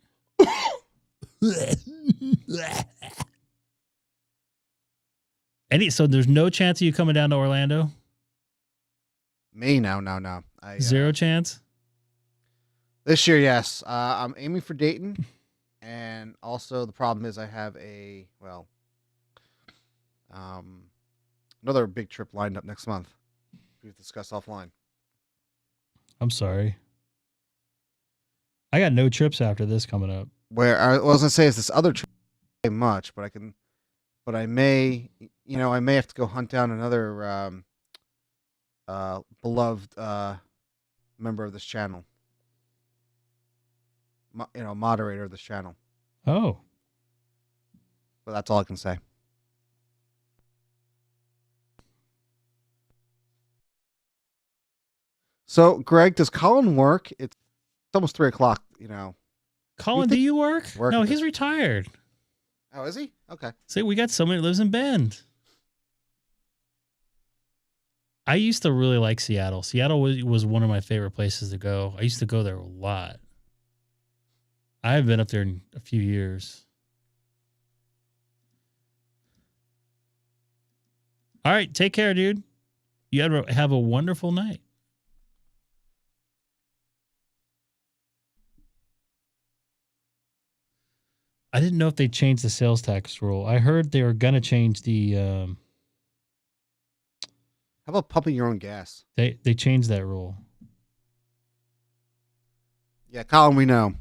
So there's no chance of you coming down to Orlando? Me? No. Zero chance? This year, yes. I'm aiming for Dayton. And also the problem is I have another big trip lined up next month. We've discussed offline. I'm sorry. I got no trips after this coming up. Where I was gonna say is this other trip much, but I may have to go hunt down another beloved member of this channel. Moderator of this channel. Oh. But that's all I can say. So, Greg, does Colin work? It's almost 3:00. Colin, do you work? No, he's retired. Oh, is he? Okay. See, we got somebody that lives in Bend. I used to really like Seattle. Seattle was one of my favorite places to go. I used to go there a lot. I haven't been up there in a few years. All right, take care, dude. You have a wonderful night. I didn't know if they changed the sales tax rule. I heard they were gonna change the. How about pumping your own gas? They changed that rule. Yeah, Colin, we know.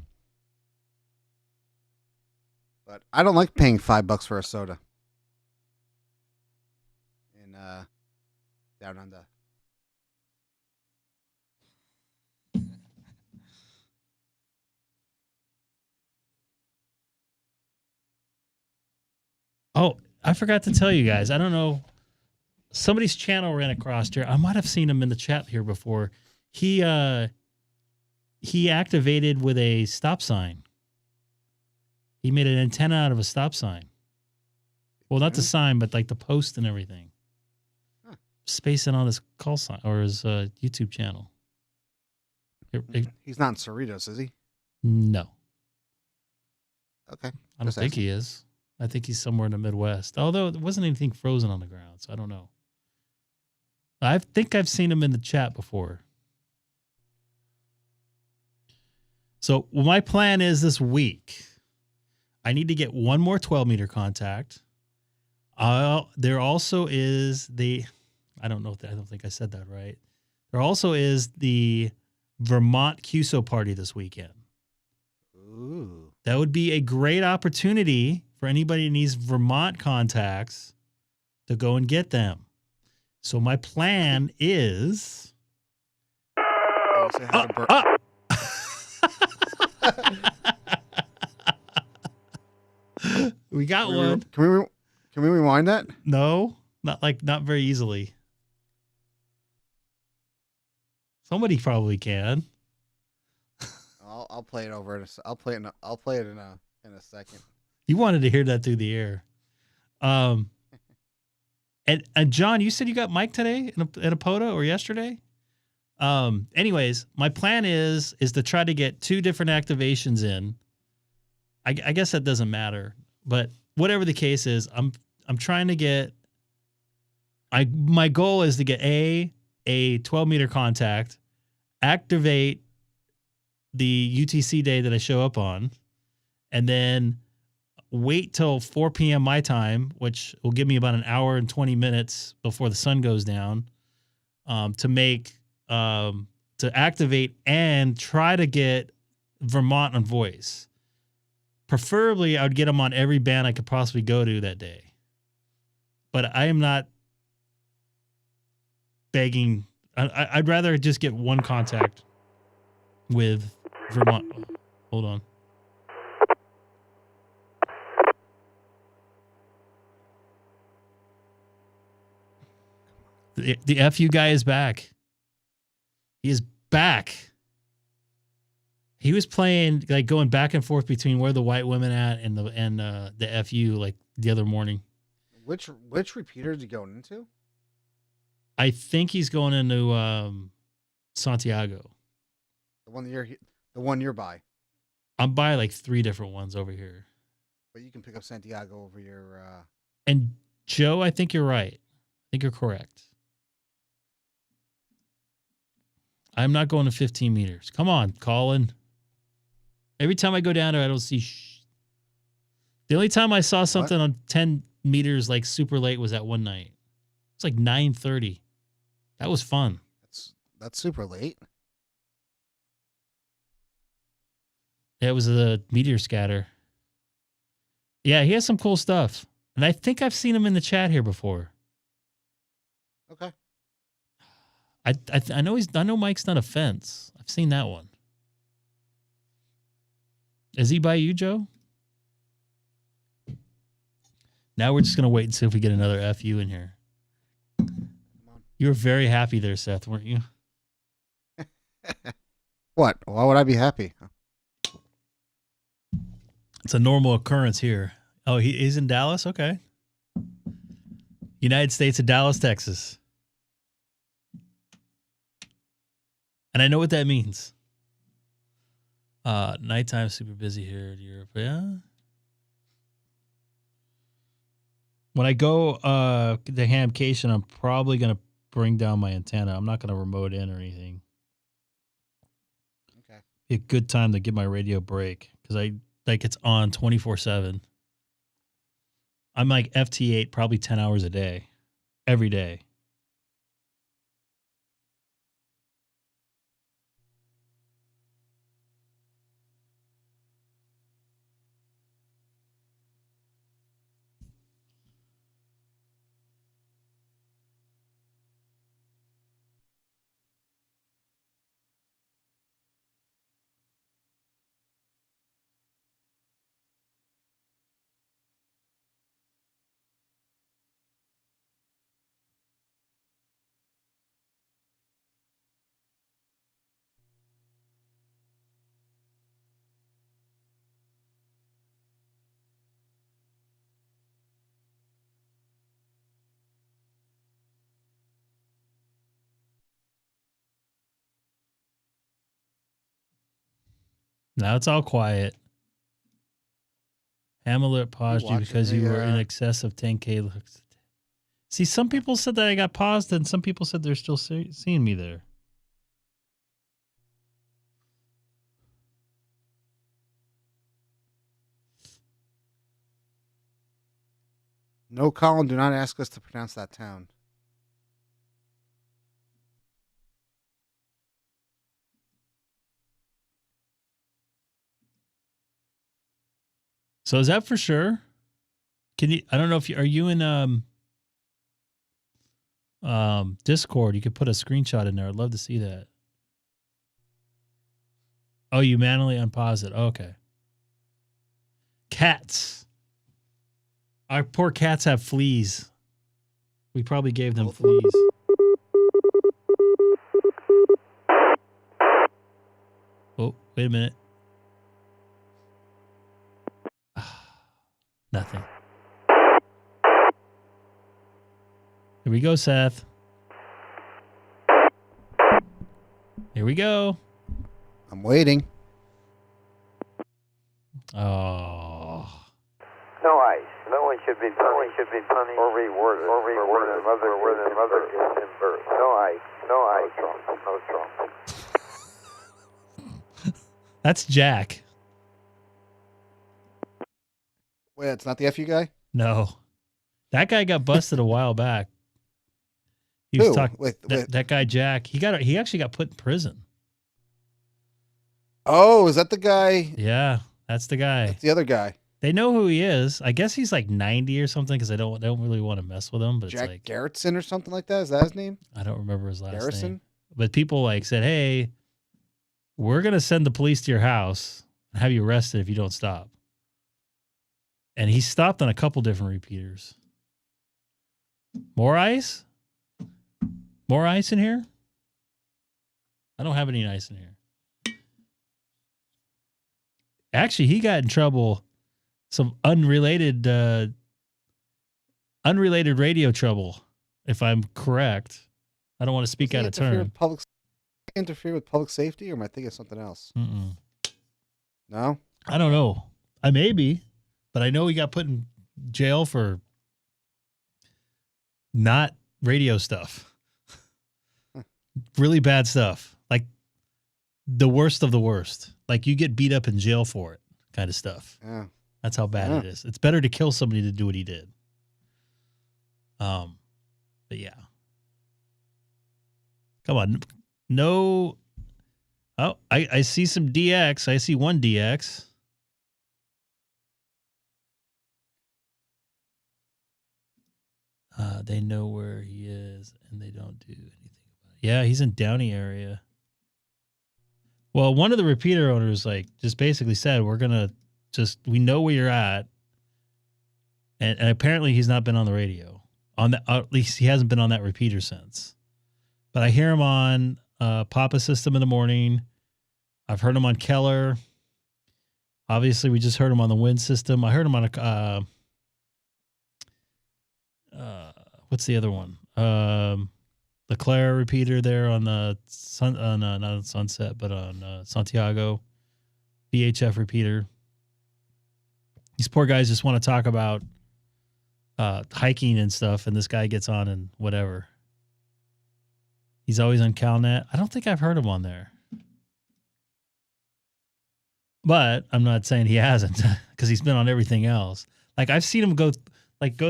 But I don't like paying $5 for a soda. In down under. Oh, I forgot to tell you guys. I don't know. Somebody's channel ran across here. I might have seen him in the chat here before. He activated with a stop sign. He made an antenna out of a stop sign. Well, not the sign, but like the post and everything. Huh. Spacing on his call sign or his YouTube channel. He's not in Cerritos, is he? No. Okay. I don't think he is. I think he's somewhere in the Midwest. Although there wasn't anything frozen on the ground, so I don't know. I think I've seen him in the chat before. So my plan is this week, I need to get one more 12-meter contact. There also is I don't think I said that right. There also is the Vermont QSO party this weekend. Ooh. That would be a great opportunity for anybody who needs Vermont contacts to go and get them. So my plan is... We got one. Can we rewind that? No, not very easily. Somebody probably can. I'll play it over. I'll play it in a second. You wanted to hear that through the air. And John, you said you got Mike today at a POTA or yesterday? Anyways, my plan is to try to get 2 different activations in. I guess that doesn't matter, but whatever the case is, I'm trying to get. My goal is to get a 12-meter contact, activate the UTC day that I show up on, and then wait till 4 p.m. my time, which will give me about an hour and 20 minutes before the sun goes down, to activate and try to get Vermont on voice. Preferably, I would get them on every band I could possibly go to that day. But I am not begging. I'd rather just get one contact with Vermont. Hold on. The FU guy is back. He is back. He was playing, like, going back and forth between where the white women at and the FU, like, the other morning. Which repeater is he going into? I think he's going into Santiago. The one you're by. I'm by like 3 different ones over here. But you can pick up Santiago over your. And Joe, I think you're right. I think you're correct. I'm not going to 15 meters. Come on, Colin. Every time I go down there, I don't see. The only time I saw something on 10 meters like super late was that one night. It's like 9:30. That was fun. That's super late. It was a meteor scatter. Yeah, he has some cool stuff. And I think I've seen him in the chat here before. Okay. I know Mike's done a fence. I've seen that one. Is he by you, Joe? Now we're just gonna wait and see if we get another FU in here. You were very happy there, Seth, weren't you? What? Why would I be happy? It's a normal occurrence here. Oh, he's in Dallas? Okay. United States of Dallas, Texas. And I know what that means. Nighttime super busy here in Europe. Yeah. When I go the Hamcation, I'm probably gonna bring down my antenna. I'm not gonna remote in or anything. Okay. Be a good time to give my radio break because it's on 24/7. I'm like FT8 probably 10 hours a day, every day. Now it's all quiet. Ham alert paused you because you were in excess of 10K. See, some people said that I got paused, and some people said they're still seeing me there. No, Colin, do not ask us to pronounce that town. So is that for sure? Can you? I don't know if you are you in Discord. You could put a screenshot in there. I'd love to see that. Oh, you manually unpause it. Okay. Cats. Our poor cats have fleas. We probably gave them fleas. Oh, wait a minute. Nothing. Here we go, Seth. Here we go. I'm waiting. Oh. No ice. No one should be punished or rewarded where their mother gives him birth. No ice. No ice. No strong. That's Jack. Wait, it's not the FU guy? No. That guy got busted a while back. He was talking that guy Jack. He actually got put in prison. Oh, is that the guy? Yeah, that's the guy. That's the other guy. They know who he is. I guess he's like 90 or something because they don't really want to mess with him. But Jack it's like Garrettson or something like that. Is that his name? I don't remember his last Garrison? name. But people like said, "Hey, we're gonna send the police to your house and have you arrested if you don't stop." And he stopped on a couple different repeaters. More ice? More ice in here? I don't have any ice in here. Actually, he got in trouble. Some unrelated radio trouble, if I'm correct. I don't want to speak out of turn. Interfere with public safety, or am I thinking of something else? Mm-mm. No? I don't know. I may be, but I know he got put in jail for not radio stuff. Really bad stuff. Like the worst of the worst. Like you get beat up in jail for it kind of stuff. Yeah. That's how bad it is. It's better to kill somebody to do what he did. But yeah. Come on. No. Oh, I see some DX. I see one DX. They know where he is, and they don't do anything about it. Yeah, he's in Downey area. Well, one of the repeater owners just basically said, we're going to we know where you're at. And apparently he's not been on the radio. At least he hasn't been on that repeater since. But I hear him on Papa System in the morning. I've heard him on Keller. Obviously, we just heard him on the Wind System. I heard him on what's the other one? The Clara repeater there on the not on Sunset, but on Santiago. VHF repeater. These poor guys just want to talk about hiking and stuff, and this guy gets on and whatever. He's always on CalNet. I don't think I've heard him on there. But I'm not saying he hasn't because he's been on everything else. Like I've seen him go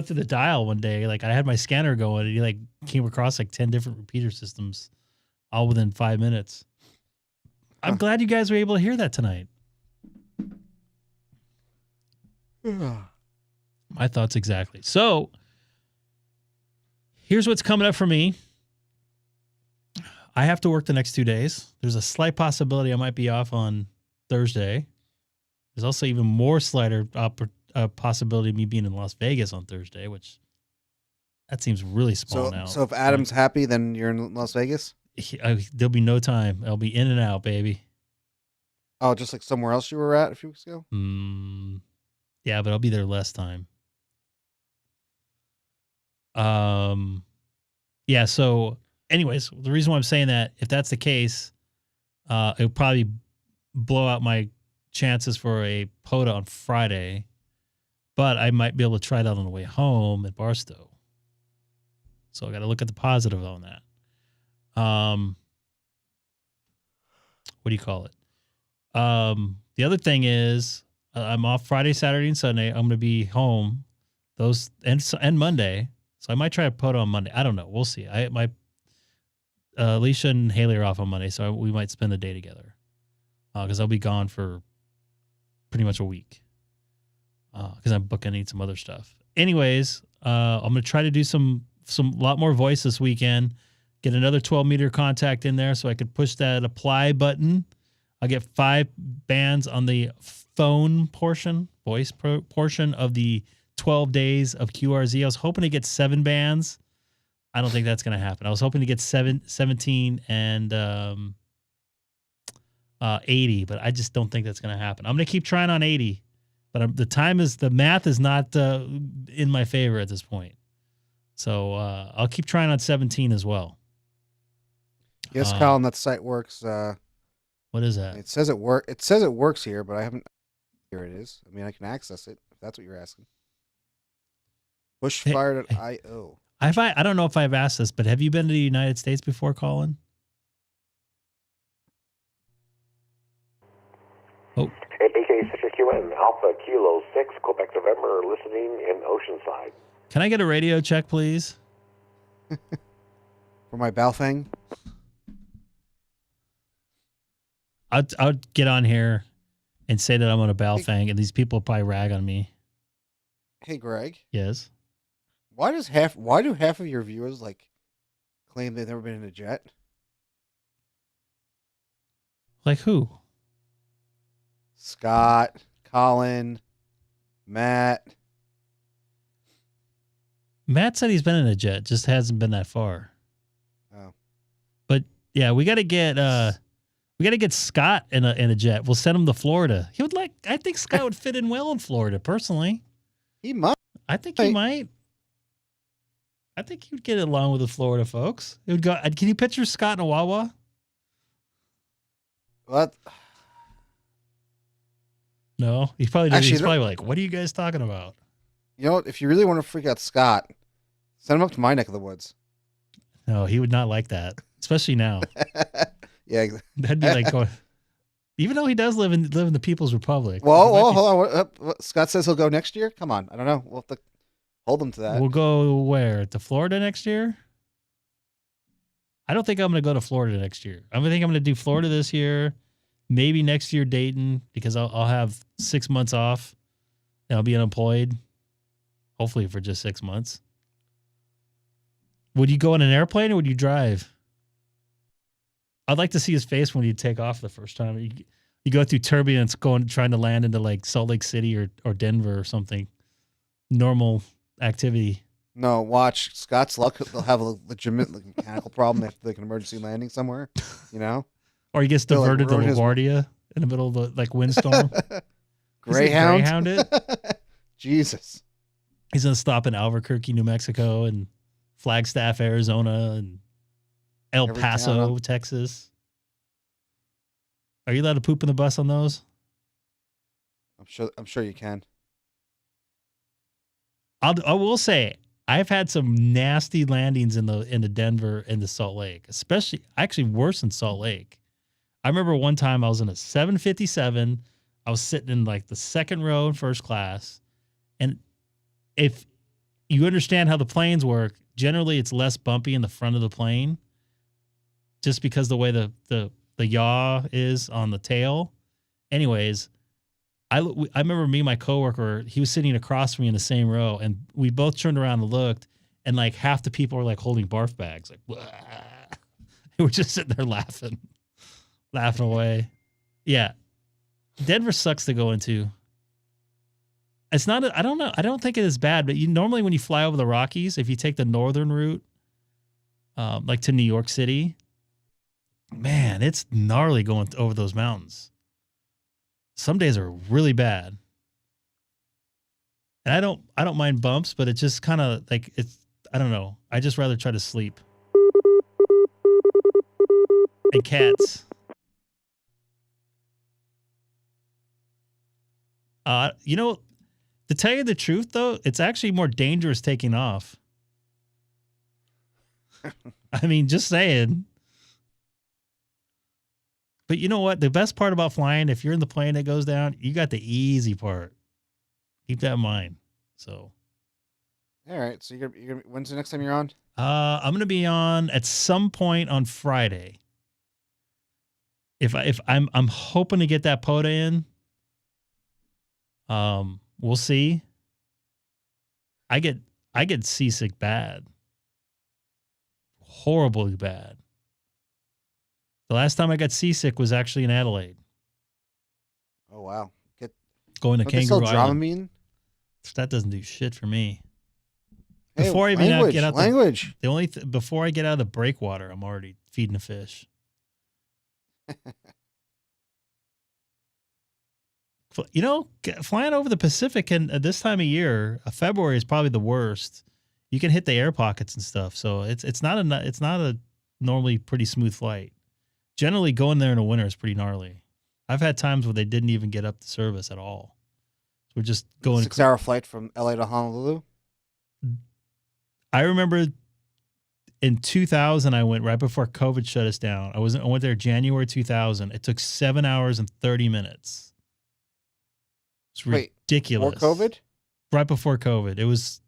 through the dial one day. Like I had my scanner going and he came across 10 different repeater systems all within 5 minutes. I'm glad you guys were able to hear that tonight. My thoughts exactly. So here's what's coming up for me. I have to work the next 2 days. There's a slight possibility I might be off on Thursday. There's also even more slighter possibility of me being in Las Vegas on Thursday, which that seems really small now. So if Adam's happy, then you're in Las Vegas? There'll be no time. I'll be in and out, baby. Oh, just like somewhere else you were at a few weeks ago? Yeah, but I'll be there less time. Yeah, so anyways, the reason why I'm saying that, if that's the case, it'll probably blow out my chances for a POTA on Friday, but I might be able to try it out on the way home at Barstow. So I got to look at the positive on that. What do you call it? The other thing is I'm off Friday, Saturday, and Sunday. I'm going to be home those and Monday. So I might try a POTA on Monday. I don't know. We'll see. Alicia and Haley are off on Monday, so we might spend the day together. Because I'll be gone for pretty much a week. Because I'm booking some other stuff. Anyways, I'm going to try to do some lot more voice this weekend. Get another 12-meter contact in there so I could push that apply button. I'll get 5 bands on the phone portion, voice portion of the 12 days of QRZ. I was hoping to get 7 bands. I don't think that's going to happen. I was hoping to get 17 and 80, but I just don't think that's going to happen. I'm going to keep trying on 80, but the math is not in my favor at this point. So I'll keep trying on 17 as well. Yes, Colin, that site works. What is that? It says it works here, but I haven't. Here it is. I mean, I can access it if that's what you're asking. Bushfire.io. I don't know if I've asked this, but have you been to the United States before, Colin? Oh. AK6QN, Alpha Kilo 6, Quebec, November, listening in Oceanside. Can I get a radio check, please? For my Balfang? I'll get on here and say that I'm on a Balfang, and these people probably rag on me. Hey, Greg. Yes? Why do half of your viewers claim they've never been in a jet? Like who? Scott, Colin, Matt. Matt said he's been in a jet, just hasn't been that far. Oh. But yeah, we got to get Scott in a jet. We'll send him to Florida. I think Scott would fit in well in Florida, personally. He might. I think he might. I think he would get along with the Florida folks. It would go. Can you picture Scott in a Wawa? What? No, he probably doesn't. Actually, He's probably like, what are you guys talking about? You know what? If you really want to freak out Scott, send him up to my neck of the woods. No, he would not like that, especially now. Yeah. That'd be like going, even though he does live in the People's Republic. Well, hold on. What, Scott says he'll go next year? Come on. I don't know. We'll have to hold him to that. We'll go where? To Florida next year? I don't think I'm going to go to Florida next year. I think I'm going to do Florida this year. Maybe next year Dayton, because I'll have 6 months off and I'll be unemployed. Hopefully for just 6 months. Would you go on an airplane or would you drive? I'd like to see his face when you take off the first time. You go through turbulence trying to land into like Salt Lake City or Denver or something. Normal activity. No, watch. Scott's luck, they'll have a legitimate mechanical problem if like an emergency landing somewhere, you know? Or he gets diverted to LaGuardia in the middle of the like windstorm. Greyhound? Greyhound it? Jesus. He's going to stop in Albuquerque, New Mexico, and Flagstaff, Arizona, and El Paso, Texas. Are you allowed to poop in the bus on those? I'm sure you can. I will say I've had some nasty landings in the Denver and the Salt Lake, especially actually worse than Salt Lake. I remember one time I was in a 757. I was sitting in like the second row in first class, and if you understand how the planes work, generally it's less bumpy in the front of the plane, just because the way the yaw is on the tail. Anyways, I remember me and my coworker, he was sitting across from me in the same row, and we both turned around and looked, and like half the people were like holding barf bags, like, wah. We're just sitting there laughing away. Yeah, Denver sucks to go into. It's not. I don't know. I don't think it is bad, but normally when you fly over the Rockies, if you take the northern route, like to New York City, man, it's gnarly going over those mountains. Some days are really bad. And I don't mind bumps, but it's just kind of like I don't know. I just rather try to sleep. And cats. You know, to tell you the truth though, it's actually more dangerous taking off. I mean, just saying. But you know what? The best part about flying, if you're in the plane that goes down, you got the easy part. Keep that in mind. So, all right. So you're gonna when's the next time you're on? I'm gonna be on at some point on Friday. If I'm hoping to get that POTA in. We'll see. I get seasick bad. Horribly bad. The last time I got seasick was actually in Adelaide. Oh wow! Going to Kangaroo Island. Dramamine? That doesn't do shit for me. Hey, before I even get out before I get out of the breakwater, I'm already feeding the fish. You know, flying over the Pacific and this time of year, February is probably the worst. You can hit the air pockets and stuff, so it's not a normally pretty smooth flight. Generally, going there in the winter is pretty gnarly. I've had times where they didn't even get up the service at all. So we're just going 6-hour flight from LA to Honolulu. I remember in 2000, I went right before COVID shut us down. I went there January 2000. It took 7 hours and 30 minutes. It's ridiculous. Before COVID? Right before COVID. It was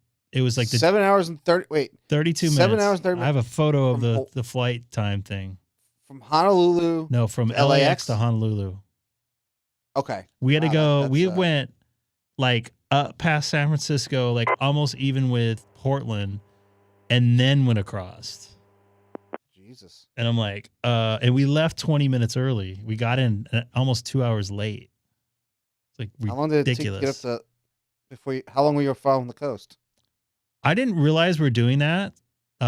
like 7 hours and 32 minutes. 7 hours and 30 minutes. I have a photo of the flight time thing. From Honolulu? No, from LAX to Honolulu. Okay. We had to go. We went like up past San Francisco, like almost even with Portland, and then went across. Jesus. And I'm like, and we left 20 minutes early. We got in almost 2 hours late. It's like ridiculous. How long did it take to get up to how long were you following the coast? I didn't realize we were doing that. So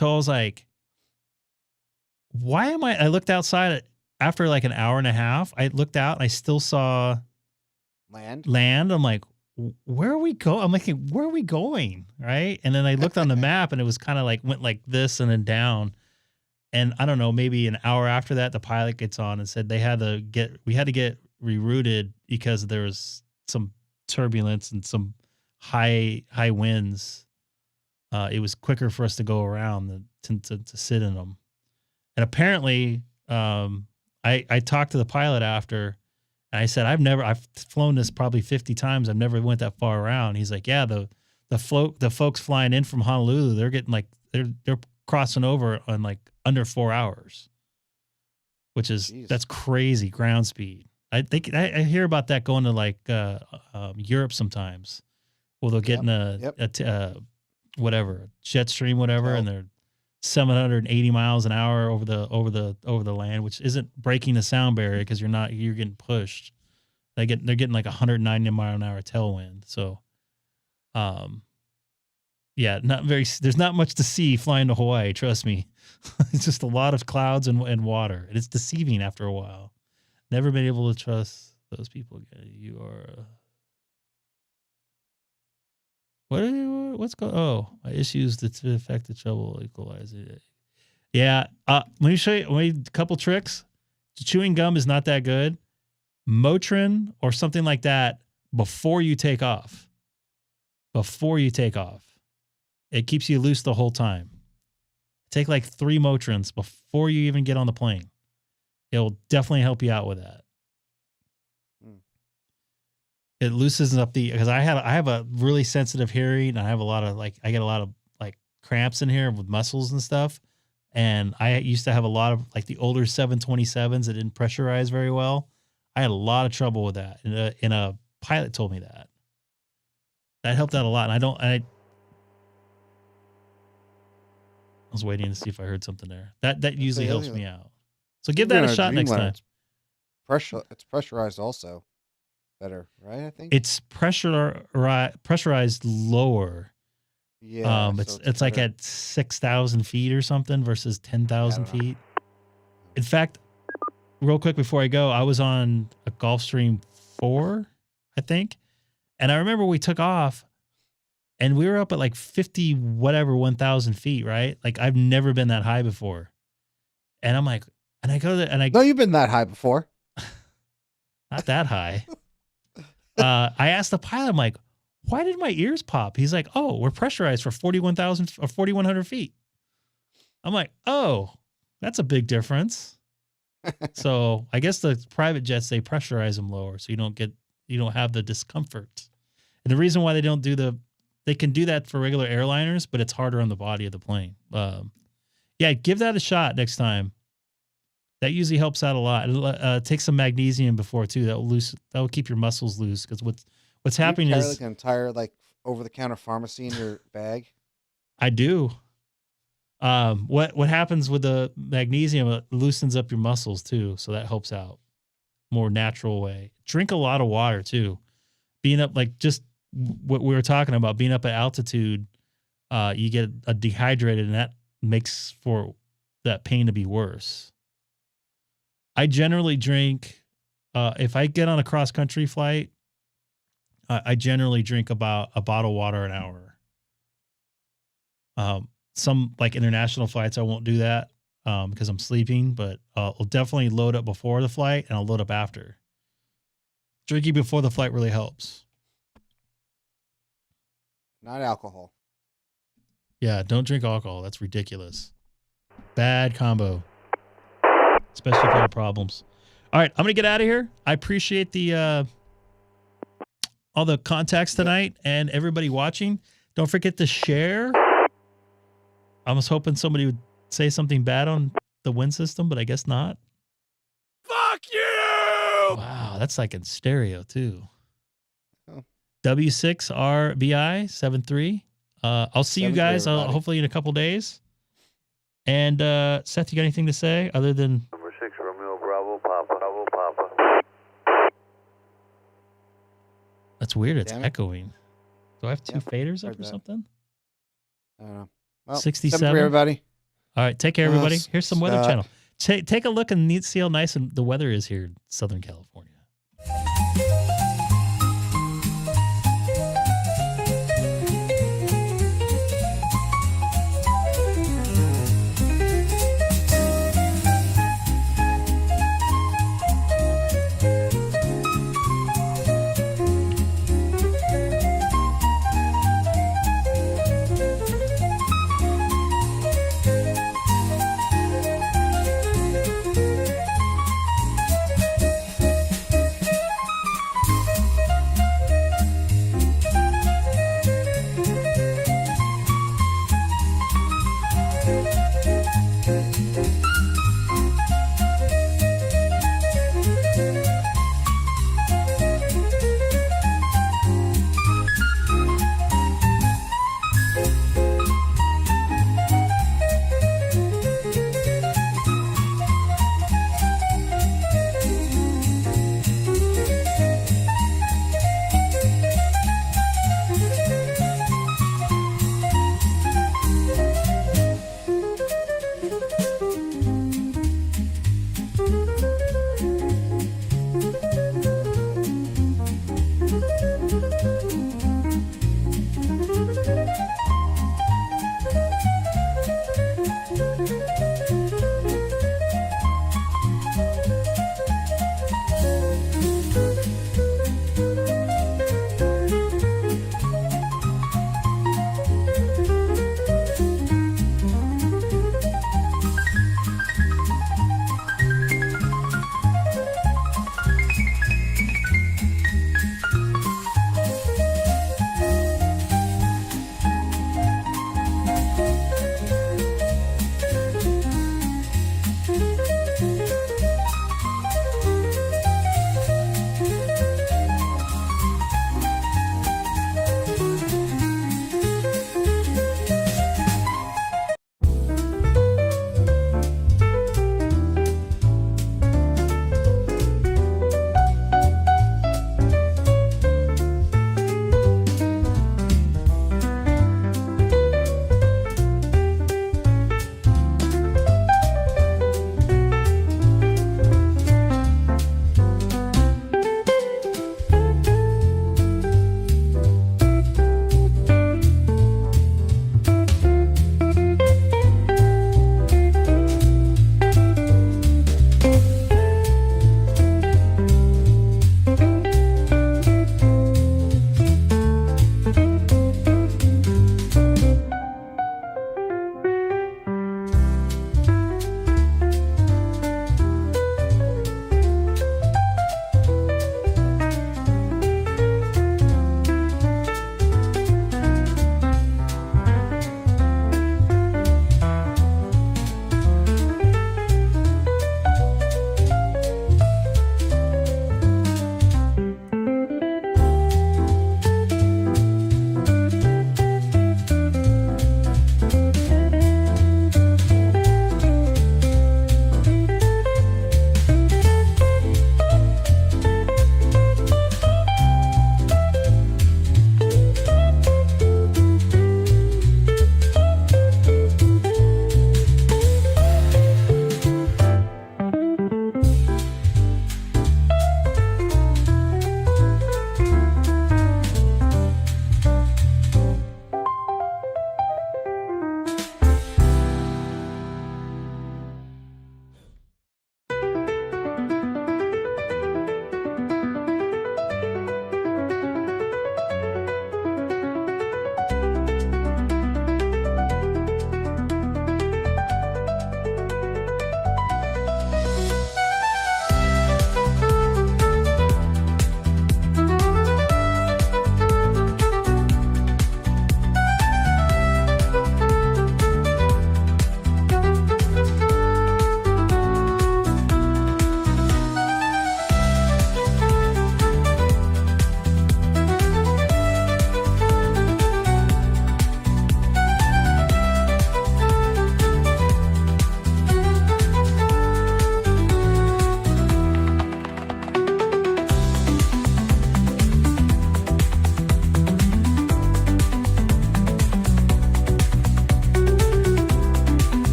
I was like, why am I looked outside after like an hour and a half. I looked out and I still saw land. I'm like, where are we going? I'm like, where are we going? Right. And then I looked on the map and it was kind of like went like this and then down. And I don't know, maybe an hour after that, the pilot gets on and said we had to get rerouted because there was some turbulence and some high winds. It was quicker for us to go around than to sit in them. And apparently, I talked to the pilot after, and I said, I've flown this probably 50 times. I've never went that far around. He's like, yeah, the folks flying in from Honolulu, they're getting like, they're crossing over on like under 4 hours, which is, that's crazy ground speed. I think I hear about that going to like Europe sometimes. Well, they'll get in a jet stream, whatever, and they're 780 miles an hour over the land, which isn't breaking the sound barrier because you're getting pushed. They're getting like 190 mile an hour tailwind. So, yeah, there's not much to see flying to Hawaii. Trust me. It's just a lot of clouds and water, and it's deceiving after a while. Never been able to trust those people again. You are. What's going? Oh, my issues that affect the trouble equalizer. Yeah. Let me show you a couple tricks. Chewing gum is not that good. Motrin or something like that before you take off. It keeps you loose the whole time. Take like 3 Motrins before you even get on the plane. It will definitely help you out with that. It loosens up because I have a really sensitive hearing, and I have I get a lot of like cramps in here with muscles and stuff. And I used to have a lot of like the older 727s that didn't pressurize very well. I had a lot of trouble with that. And a pilot told me that. That helped out a lot. And I was waiting to see if I heard something there. That usually helps me out. So give that a shot next time. It's pressurized also. Better, right? I think it's pressurized lower. Yeah, it's like at 6,000 feet or something versus 10,000 feet. In fact, real quick before I go, I was on a Gulfstream 4, I think, and I remember we took off, and we were up at like 1,000 feet, right? Like I've never been that high before, and I'm like, and I go there, and no, you've been that high before. Not that high. I asked the pilot, I'm like, why did my ears pop? He's like, oh, we're pressurized for 41,000 or 4,100 feet. I'm like, oh, that's a big difference. So I guess the private jets, they pressurize them lower, so you don't have the discomfort. And the reason why they don't they can do that for regular airliners, but it's harder on the body of the plane. Yeah, give that a shot next time. That usually helps out a lot. Take some magnesium before too. That will keep your muscles loose, because what's happening is like an entire like over-the-counter pharmacy in your bag. I do. What happens with the magnesium? It loosens up your muscles too, so that helps out. More natural way. Drink a lot of water too. Being up, like just what we were talking about, being up at altitude, you get dehydrated, and that makes for that pain to be worse. I generally drink, if I get on a cross-country flight, I generally drink about a bottle of water an hour. Some like international flights, I won't do that because I'm sleeping, but I'll definitely load up before the flight, and I'll load up after. Drinking before the flight really helps. Not alcohol. Yeah, don't drink alcohol. That's ridiculous. Bad combo. Especially if you have problems. All right, I'm going to get out of here. I appreciate the all the contacts tonight and everybody watching. Don't forget to share. I was hoping somebody would say something bad on the wind system, but I guess not. Fuck you! Wow, that's like in stereo too. W6RBI73. I'll see you guys hopefully in a couple days. And Seth, you got anything to say other than Number 6 Romeo Bravo Papa. That's weird, it's echoing. Do I have two faders up or something? I don't know. Well, 67 everybody. All right, take care everybody. Here's some weather channel. Take a look and see how nice the weather is here in Southern California.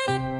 it.